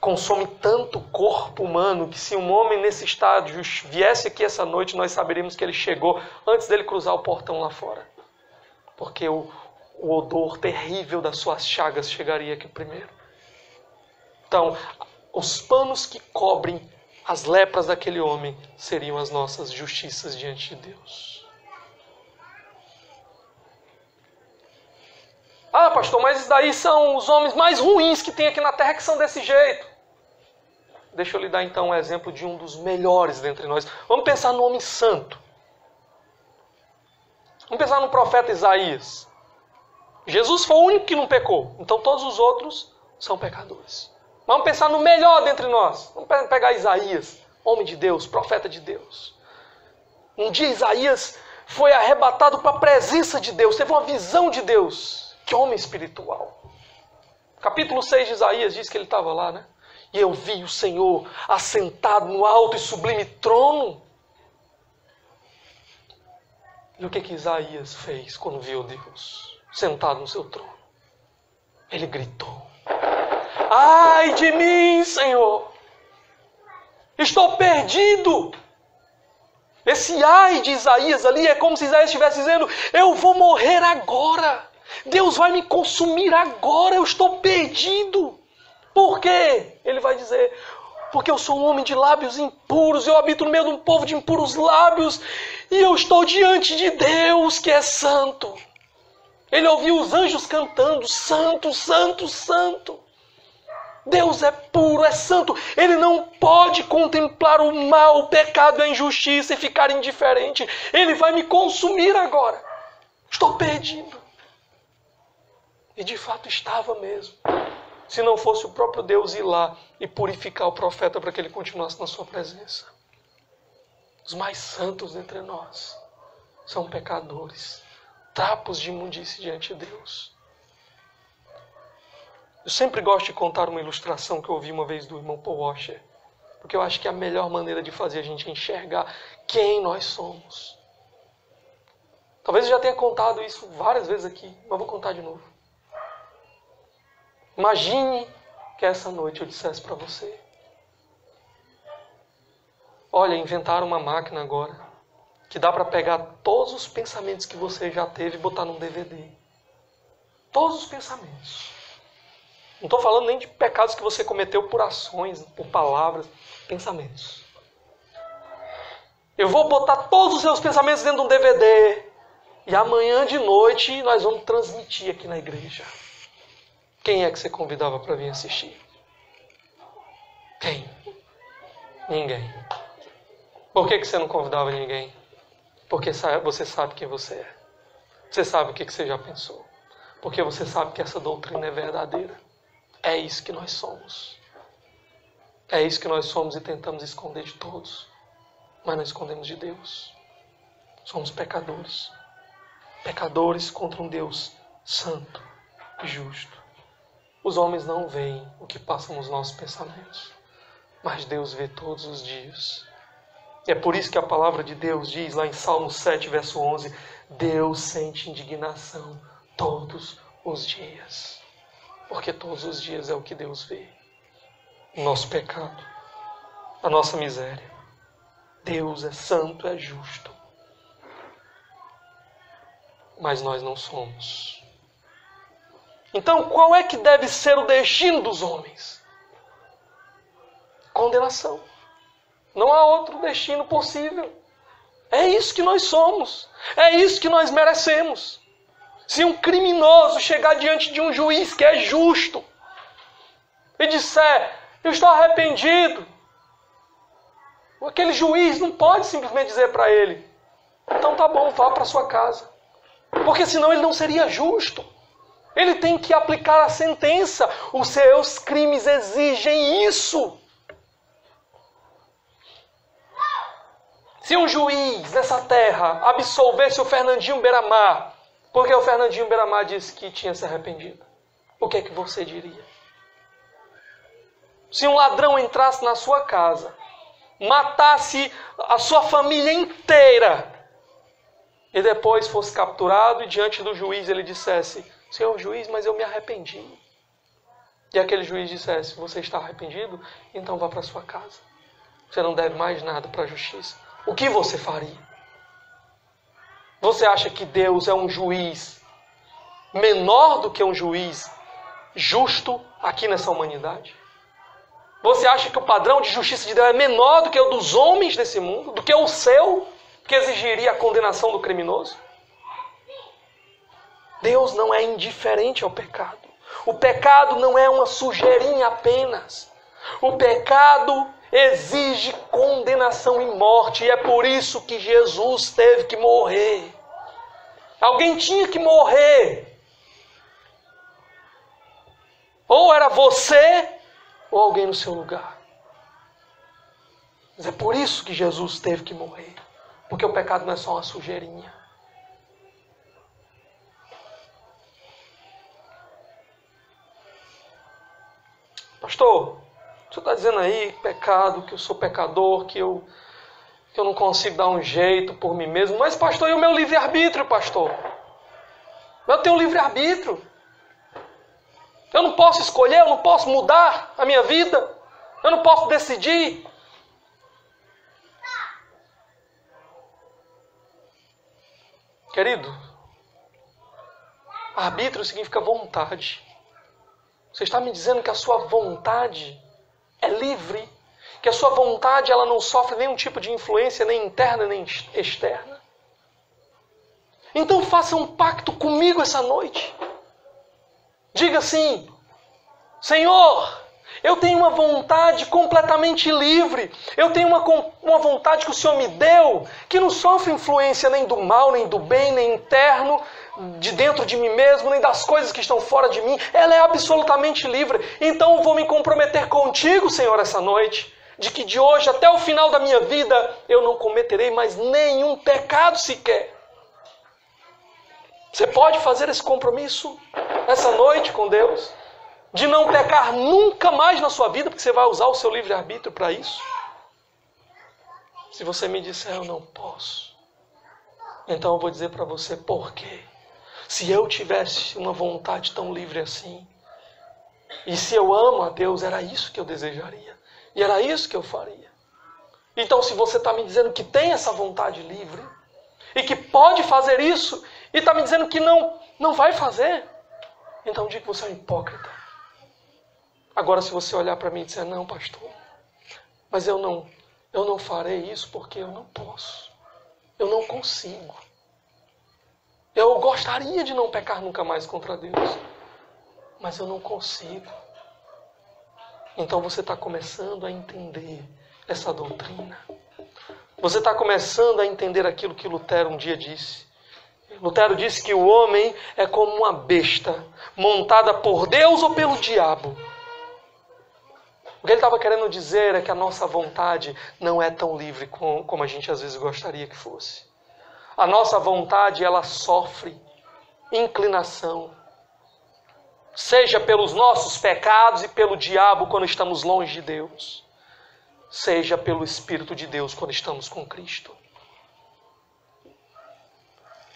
consome tanto o corpo humano, que se um homem nesse estágio viesse aqui essa noite, nós saberíamos que ele chegou antes dele cruzar o portão lá fora. Porque o odor terrível das suas chagas chegaria aqui primeiro. Então, os panos que cobrem as lepras daquele homem seriam as nossas justiças diante de Deus. Ah, pastor, mas isso daí são os homens mais ruins que tem aqui na terra que são desse jeito. Deixa eu lhe dar então um exemplo de um dos melhores dentre nós. Vamos pensar no homem santo. Vamos pensar no profeta Isaías. Jesus foi o único que não pecou. Então todos os outros são pecadores. Vamos pensar no melhor dentre nós. Vamos pegar Isaías, homem de Deus, profeta de Deus. Um dia Isaías foi arrebatado para a presença de Deus. Teve uma visão de Deus. Que homem espiritual. Capítulo 6 de Isaías diz que ele estava lá, né? E eu vi o Senhor assentado no alto e sublime trono. E o que Isaías fez quando viu Deus sentado no seu trono? Ele gritou: ai de mim, Senhor! Estou perdido! Esse ai de Isaías ali é como se Isaías estivesse dizendo: eu vou morrer agora. Deus vai me consumir agora. Eu estou perdido. Por quê? Ele vai dizer: porque eu sou um homem de lábios impuros. Eu habito no meio de um povo de impuros lábios. E eu estou diante de Deus que é santo. Ele ouviu os anjos cantando: santo, santo, santo. Deus é puro, é santo. Ele não pode contemplar o mal, o pecado e a injustiça e ficar indiferente. Ele vai me consumir agora. Estou perdido. E de fato estava mesmo. Se não fosse o próprio Deus ir lá e purificar o profeta para que ele continuasse na sua presença. Os mais santos entre nós são pecadores, trapos de imundície diante de Deus. Eu sempre gosto de contar uma ilustração que eu ouvi uma vez do irmão Paul Washer, porque eu acho que é a melhor maneira de fazer a gente enxergar quem nós somos. Talvez eu já tenha contado isso várias vezes aqui, mas vou contar de novo. Imagine que essa noite eu dissesse para você: olha, inventaram uma máquina agora que dá para pegar todos os pensamentos que você já teve e botar num DVD. Todos os pensamentos. Não estou falando nem de pecados que você cometeu por ações, por palavras, pensamentos. Eu vou botar todos os seus pensamentos dentro de um DVD. E amanhã de noite nós vamos transmitir aqui na igreja. Quem é que você convidava para vir assistir? Quem? Ninguém. Por que você não convidava ninguém? Porque você sabe quem você é. Você sabe o que você já pensou. Porque você sabe que essa doutrina é verdadeira. É isso que nós somos. É isso que nós somos e tentamos esconder de todos. Mas não escondemos de Deus. Somos pecadores. Pecadores contra um Deus santo e justo. Os homens não veem o que passa nos nossos pensamentos. Mas Deus vê todos os dias. E é por isso que a palavra de Deus diz lá em Salmo 7, verso 11: Deus sente indignação todos os dias. Porque todos os dias é o que Deus vê. O nosso pecado, a nossa miséria. Deus é santo, é justo. Mas nós não somos. Então, qual é que deve ser o destino dos homens? Condenação. Não há outro destino possível. É isso que nós somos. É isso que nós merecemos. Se um criminoso chegar diante de um juiz que é justo e disser: eu estou arrependido, aquele juiz não pode simplesmente dizer para ele: então tá bom, vá para sua casa. Porque senão ele não seria justo. Ele tem que aplicar a sentença. Os seus crimes exigem isso. Se um juiz nessa terra absolvesse o Fernandinho Beiramar, porque o Fernandinho Beiramar disse que tinha se arrependido, o que é que você diria? Se um ladrão entrasse na sua casa, matasse a sua família inteira, e depois fosse capturado e diante do juiz ele dissesse: Senhor juiz, mas eu me arrependi. E aquele juiz dissesse: você está arrependido? Então vá para sua casa. Você não deve mais nada para a justiça. O que você faria? Você acha que Deus é um juiz menor do que um juiz justo aqui nessa humanidade? Você acha que o padrão de justiça de Deus é menor do que o dos homens desse mundo? Do que o seu, que exigiria a condenação do criminoso? Deus não é indiferente ao pecado. O pecado não é uma sujeirinha apenas. O pecado exige condenação e morte. E é por isso que Jesus teve que morrer. Alguém tinha que morrer. Ou era você, ou alguém no seu lugar. Mas é por isso que Jesus teve que morrer. Porque o pecado não é só uma sujeirinha. Pastor, o senhor está dizendo aí pecado, que eu sou pecador, que eu que eu não consigo dar um jeito por mim mesmo. Mas, pastor, e o meu livre-arbítrio, pastor? Eu tenho livre-arbítrio. Eu não posso escolher, eu não posso mudar a minha vida. Eu não posso decidir. Querido, arbítrio significa vontade. Você está me dizendo que a sua vontade é livre? Que a sua vontade ela não sofre nenhum tipo de influência, nem interna, nem externa? Então faça um pacto comigo essa noite. Diga assim: Senhor, eu tenho uma vontade completamente livre. Eu tenho uma vontade que o Senhor me deu, que não sofre influência nem do mal, nem do bem, nem interno, de dentro de mim mesmo, nem das coisas que estão fora de mim. Ela é absolutamente livre. Então eu vou me comprometer contigo, Senhor, essa noite, de que de hoje até o final da minha vida eu não cometerei mais nenhum pecado sequer. Você pode fazer esse compromisso essa noite com Deus? De não pecar nunca mais na sua vida, porque você vai usar o seu livre-arbítrio para isso? Se você me disser, eu não posso, então eu vou dizer para você por quê. Se eu tivesse uma vontade tão livre assim, e se eu amo a Deus, era isso que eu desejaria. E era isso que eu faria. Então, se você está me dizendo que tem essa vontade livre, e que pode fazer isso, e está me dizendo que não vai fazer, então diga que você é um hipócrita. Agora, se você olhar para mim e disser, não, pastor, mas eu não farei isso porque eu não posso. Eu não consigo. Eu gostaria de não pecar nunca mais contra Deus, mas eu não consigo. Então você está começando a entender essa doutrina. Você está começando a entender aquilo que Lutero um dia disse. Lutero disse que o homem é como uma besta, montada por Deus ou pelo diabo. O que ele estava querendo dizer é que a nossa vontade não é tão livre como a gente às vezes gostaria que fosse. A nossa vontade, ela sofre inclinação. Seja pelos nossos pecados e pelo diabo quando estamos longe de Deus. Seja pelo Espírito de Deus quando estamos com Cristo.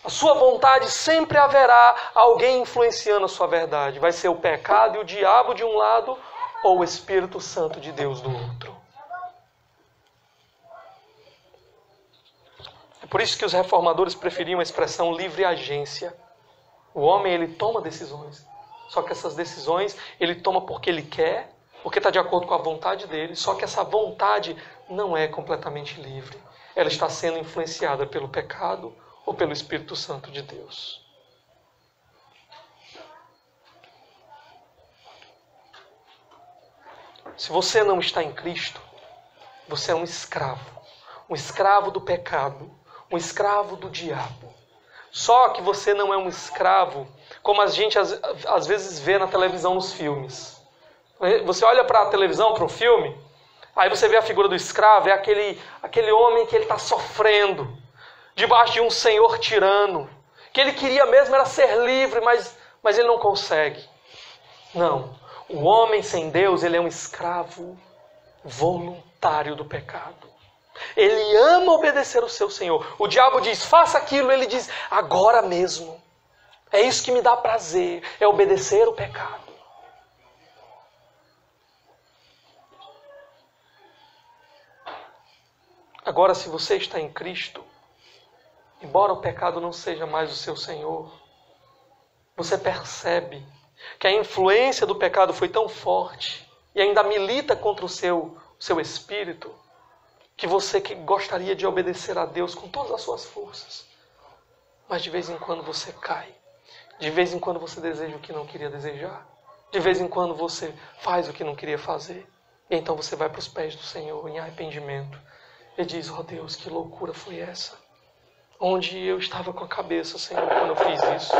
A sua vontade sempre haverá alguém influenciando a sua verdade. Vai ser o pecado e o diabo de um lado ou o Espírito Santo de Deus do outro. É por isso que os reformadores preferiam a expressão livre agência. O homem, ele toma decisões. Só que essas decisões ele toma porque ele quer, porque está de acordo com a vontade dele. Só que essa vontade não é completamente livre. Ela está sendo influenciada pelo pecado ou pelo Espírito Santo de Deus. Se você não está em Cristo, você é um escravo do pecado, um escravo do diabo. Só que você não é um escravo como a gente às vezes vê na televisão, nos filmes. Você olha para a televisão, para um filme, aí você vê a figura do escravo, é aquele homem que ele está sofrendo, debaixo de um senhor tirano, que ele queria mesmo era ser livre, mas ele não consegue. Não, o homem sem Deus, ele é um escravo voluntário do pecado. Ele ama obedecer o seu Senhor. O diabo diz, faça aquilo, ele diz, agora mesmo. É isso que me dá prazer, é obedecer o pecado. Agora, se você está em Cristo, embora o pecado não seja mais o seu Senhor, você percebe que a influência do pecado foi tão forte e ainda milita contra o seu espírito, que você que gostaria de obedecer a Deus com todas as suas forças, mas de vez em quando você cai. De vez em quando você deseja o que não queria desejar. De vez em quando você faz o que não queria fazer. E então você vai para os pés do Senhor em arrependimento. E diz, ó Deus, que loucura foi essa? Onde eu estava com a cabeça, Senhor, quando eu fiz isso?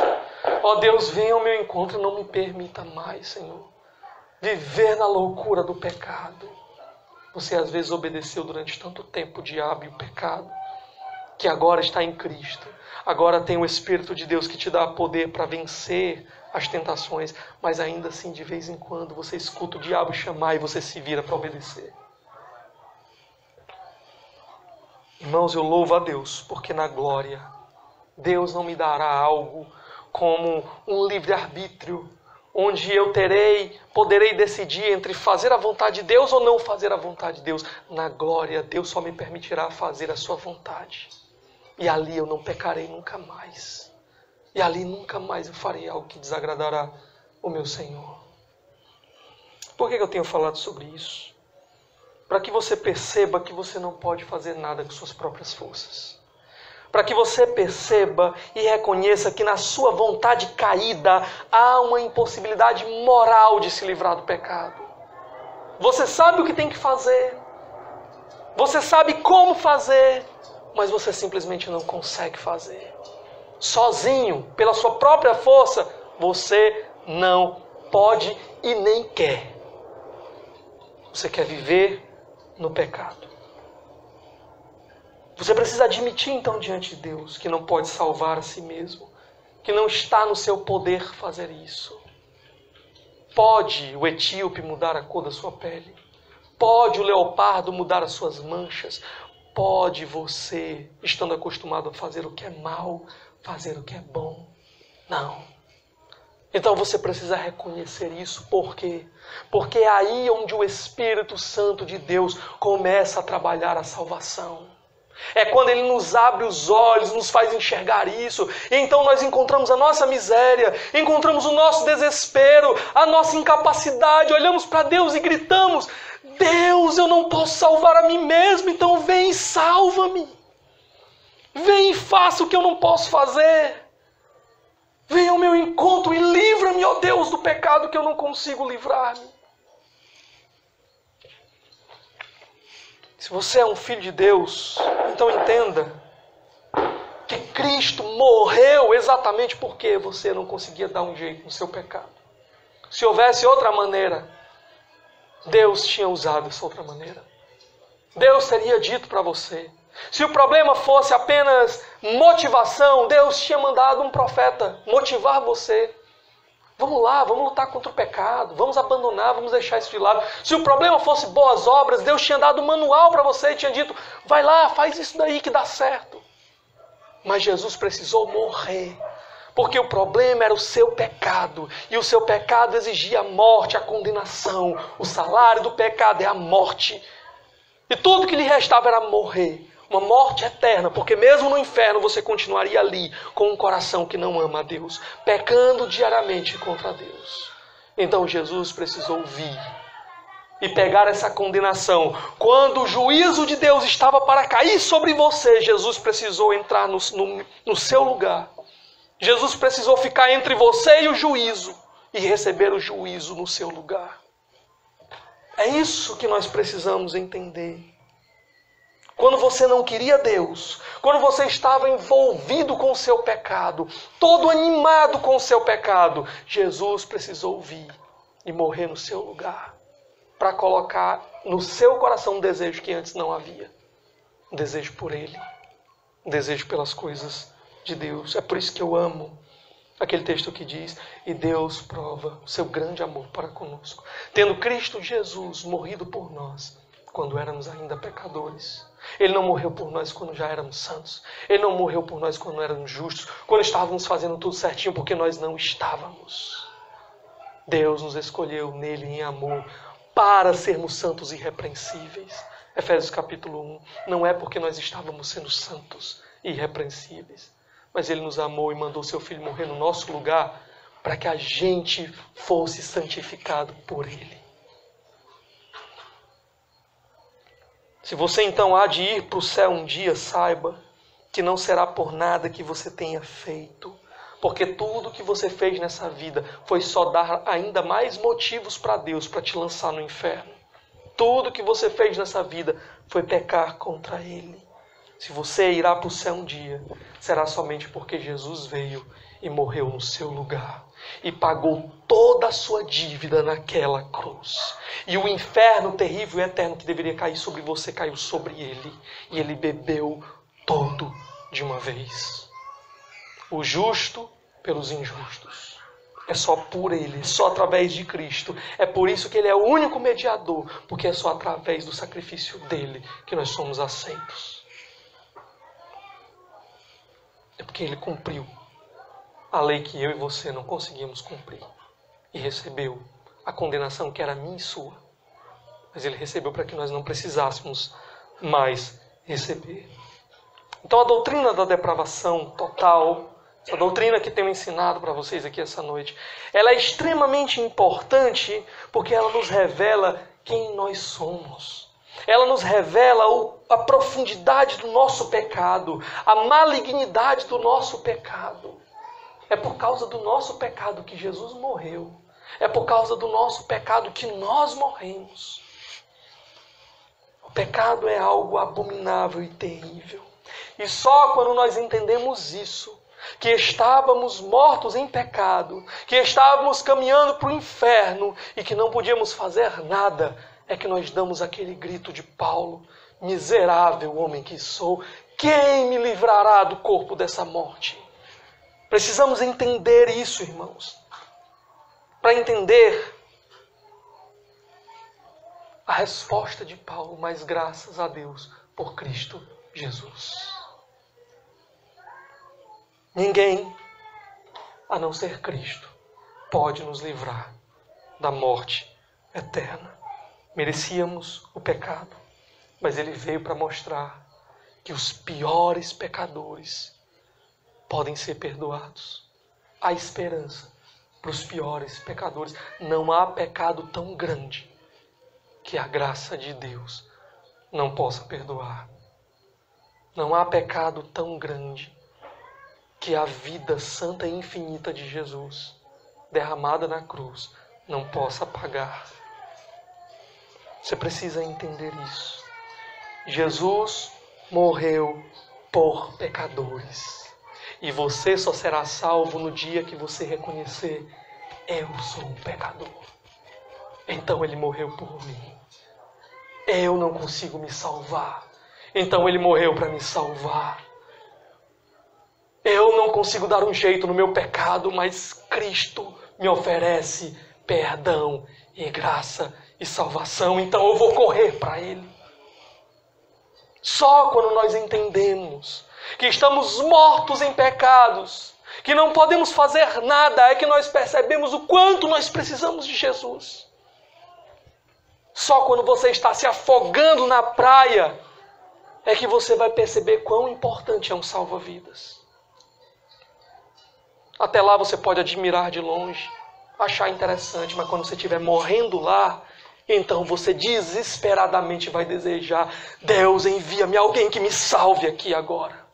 Ó Deus, venha ao meu encontro e não me permita mais, Senhor, viver na loucura do pecado. Você às vezes obedeceu durante tanto tempo o diabo e o pecado, que agora está em Cristo. Agora tem o Espírito de Deus que te dá poder para vencer as tentações, mas ainda assim, de vez em quando, você escuta o diabo chamar e você se vira para obedecer. Irmãos, eu louvo a Deus, porque na glória Deus não me dará algo como um livre-arbítrio, onde eu poderei decidir entre fazer a vontade de Deus ou não fazer a vontade de Deus. Na glória, Deus só me permitirá fazer a sua vontade. E ali eu não pecarei nunca mais. E ali nunca mais eu farei algo que desagradará o meu Senhor. Por que eu tenho falado sobre isso? Para que você perceba que você não pode fazer nada com suas próprias forças. Para que você perceba e reconheça que na sua vontade caída há uma impossibilidade moral de se livrar do pecado. Você sabe o que tem que fazer. Você sabe como fazer. Mas você simplesmente não consegue fazer. Sozinho, pela sua própria força, você não pode e nem quer. Você quer viver no pecado. Você precisa admitir então diante de Deus que não pode salvar a si mesmo, que não está no seu poder fazer isso. Pode o etíope mudar a cor da sua pele? Pode o leopardo mudar as suas manchas? Pode você, estando acostumado a fazer o que é mal, fazer o que é bom? Não. Então você precisa reconhecer isso. Por quê? Porque é aí onde o Espírito Santo de Deus começa a trabalhar a salvação. É quando Ele nos abre os olhos, nos faz enxergar isso. E então nós encontramos a nossa miséria, encontramos o nosso desespero, a nossa incapacidade. Olhamos para Deus e gritamos: Deus, eu não posso salvar a mim mesmo, então vem e salva-me. Vem e faça o que eu não posso fazer. Venha ao meu encontro e livra-me, ó Deus, do pecado que eu não consigo livrar-me. Se você é um filho de Deus, então entenda que Cristo morreu exatamente porque você não conseguia dar um jeito no seu pecado. Se houvesse outra maneira, Deus tinha usado essa outra maneira. Deus teria dito para você. Se o problema fosse apenas motivação, Deus tinha mandado um profeta motivar você. Vamos lá, vamos lutar contra o pecado, vamos abandonar, vamos deixar isso de lado. Se o problema fosse boas obras, Deus tinha dado um manual para você e tinha dito: vai lá, faz isso daí que dá certo. Mas Jesus precisou morrer, porque o problema era o seu pecado, e o seu pecado exigia a morte, a condenação. O salário do pecado é a morte, e tudo que lhe restava era morrer. Uma morte eterna, porque mesmo no inferno você continuaria ali com um coração que não ama a Deus, pecando diariamente contra Deus. Então Jesus precisou vir e pegar essa condenação. Quando o juízo de Deus estava para cair sobre você, Jesus precisou entrar no seu lugar. Jesus precisou ficar entre você e o juízo e receber o juízo no seu lugar. É isso que nós precisamos entender. Quando você não queria Deus, quando você estava envolvido com o seu pecado, todo animado com o seu pecado, Jesus precisou vir e morrer no seu lugar, para colocar no seu coração um desejo que antes não havia. Um desejo por Ele, um desejo pelas coisas de Deus. É por isso que eu amo aquele texto que diz: e Deus prova o seu grande amor para conosco, tendo Cristo Jesus morrido por nós, quando éramos ainda pecadores. Ele não morreu por nós quando já éramos santos. Ele não morreu por nós quando éramos justos, quando estávamos fazendo tudo certinho, porque nós não estávamos. Deus nos escolheu nele em amor para sermos santos e irrepreensíveis. Efésios capítulo 1. Não é porque nós estávamos sendo santos e irrepreensíveis, mas Ele nos amou e mandou seu Filho morrer no nosso lugar para que a gente fosse santificado por Ele. Se você então há de ir para o céu um dia, saiba que não será por nada que você tenha feito, porque tudo que você fez nessa vida foi só dar ainda mais motivos para Deus para te lançar no inferno. Tudo que você fez nessa vida foi pecar contra Ele. Se você irá para o céu um dia, será somente porque Jesus veio e morreu no seu lugar e pagou toda a sua dívida naquela cruz. E o inferno terrível e eterno que deveria cair sobre você caiu sobre Ele, e Ele bebeu todo de uma vez. O justo pelos injustos. É só por Ele, só através de Cristo. É por isso que Ele é o único mediador, porque é só através do sacrifício dEle que nós somos aceitos. Porque Ele cumpriu a lei que eu e você não conseguíamos cumprir. E recebeu a condenação que era minha e sua. Mas Ele recebeu para que nós não precisássemos mais receber. Então a doutrina da depravação total, essa doutrina que tenho ensinado para vocês aqui essa noite, ela é extremamente importante porque ela nos revela quem nós somos. Ela nos revela a profundidade do nosso pecado, a malignidade do nosso pecado. É por causa do nosso pecado que Jesus morreu. É por causa do nosso pecado que nós morremos. O pecado é algo abominável e terrível. E só quando nós entendemos isso, que estávamos mortos em pecado, que estávamos caminhando para o inferno e que não podíamos fazer nada, é que nós damos aquele grito de Paulo: miserável homem que sou, quem me livrará do corpo dessa morte? Precisamos entender isso, irmãos. Para entender a resposta de Paulo, mas graças a Deus por Cristo Jesus. Ninguém, a não ser Cristo, pode nos livrar da morte eterna. Merecíamos o pecado, mas Ele veio para mostrar que os piores pecadores podem ser perdoados. Há esperança para os piores pecadores. Não há pecado tão grande que a graça de Deus não possa perdoar. Não há pecado tão grande que a vida santa e infinita de Jesus, derramada na cruz, não possa pagar. Você precisa entender isso. Jesus morreu por pecadores. E você só será salvo no dia que você reconhecer: eu sou um pecador. Então Ele morreu por mim. Eu não consigo me salvar. Então Ele morreu para me salvar. Eu não consigo dar um jeito no meu pecado, mas Cristo me oferece perdão e graça e salvação. Então eu vou correr para Ele. Só quando nós entendemos que estamos mortos em pecados, que não podemos fazer nada, é que nós percebemos o quanto nós precisamos de Jesus. Só quando você está se afogando na praia, é que você vai perceber quão importante é um salva-vidas. Até lá você pode admirar de longe, achar interessante, mas quando você estiver morrendo lá, então você desesperadamente vai desejar: Deus, envia-me alguém que me salve aqui agora.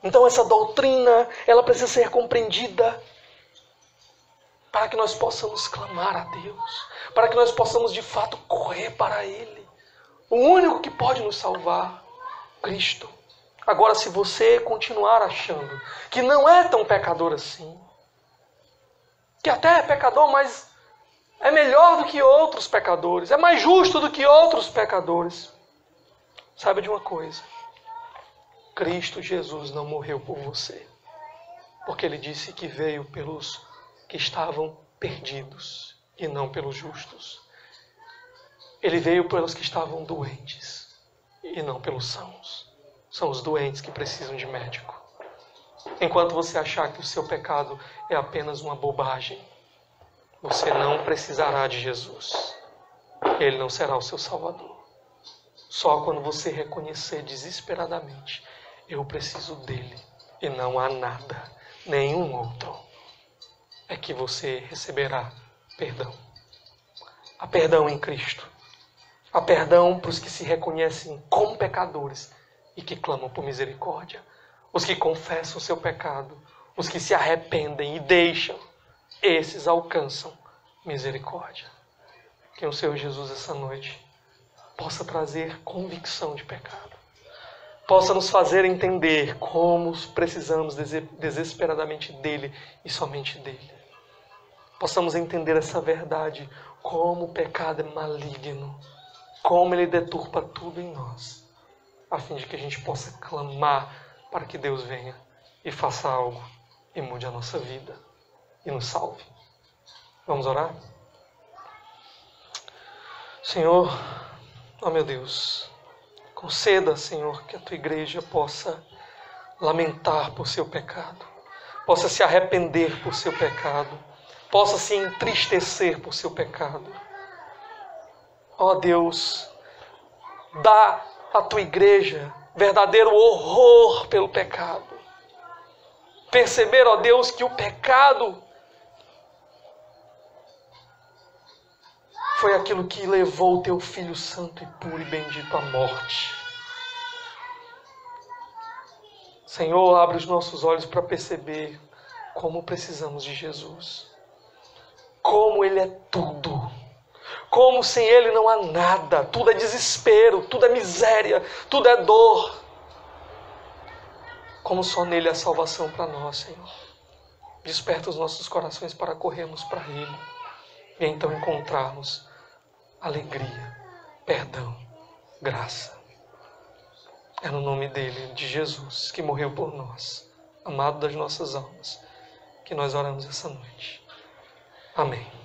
Então essa doutrina, ela precisa ser compreendida para que nós possamos clamar a Deus, para que nós possamos de fato correr para Ele. O único que pode nos salvar, Cristo. Agora, se você continuar achando que não é tão pecador assim, que até é pecador, mas é melhor do que outros pecadores, é mais justo do que outros pecadores, saiba de uma coisa: Cristo Jesus não morreu por você, porque Ele disse que veio pelos que estavam perdidos e não pelos justos. Ele veio pelos que estavam doentes e não pelos sãos. São os doentes que precisam de médico. Enquanto você achar que o seu pecado é apenas uma bobagem, você não precisará de Jesus. Ele não será o seu Salvador. Só quando você reconhecer desesperadamente: eu preciso dele e não há nada, nenhum outro, é que você receberá perdão. Há perdão em Cristo. Há perdão para os que se reconhecem como pecadores e que clamam por misericórdia. Os que confessam o seu pecado, os que se arrependem e deixam, esses alcançam misericórdia. Que o Senhor Jesus essa noite possa trazer convicção de pecado, possa nos fazer entender como precisamos desesperadamente dele e somente dele. Possamos entender essa verdade, como o pecado é maligno, como ele deturpa tudo em nós, a fim de que a gente possa clamar para que Deus venha e faça algo e mude a nossa vida e nos salve. Vamos orar? Senhor, ó meu Deus, conceda, Senhor, que a Tua igreja possa lamentar por seu pecado, possa se arrepender por seu pecado, possa se entristecer por seu pecado. Ó Deus, dá à tua igreja verdadeiro horror pelo pecado. Perceber, ó Deus, que o pecado foi aquilo que levou o teu Filho Santo e puro e bendito à morte. Senhor, abre os nossos olhos para perceber como precisamos de Jesus. Como Ele é tudo. Como sem Ele não há nada. Tudo é desespero, tudo é miséria, tudo é dor. Como só nele há salvação para nós, Senhor. Desperta os nossos corações para corrermos para Ele. E então encontrarmos alegria, perdão, graça. É no nome dele, de Jesus, que morreu por nós, amado das nossas almas, que nós oramos essa noite. Amém.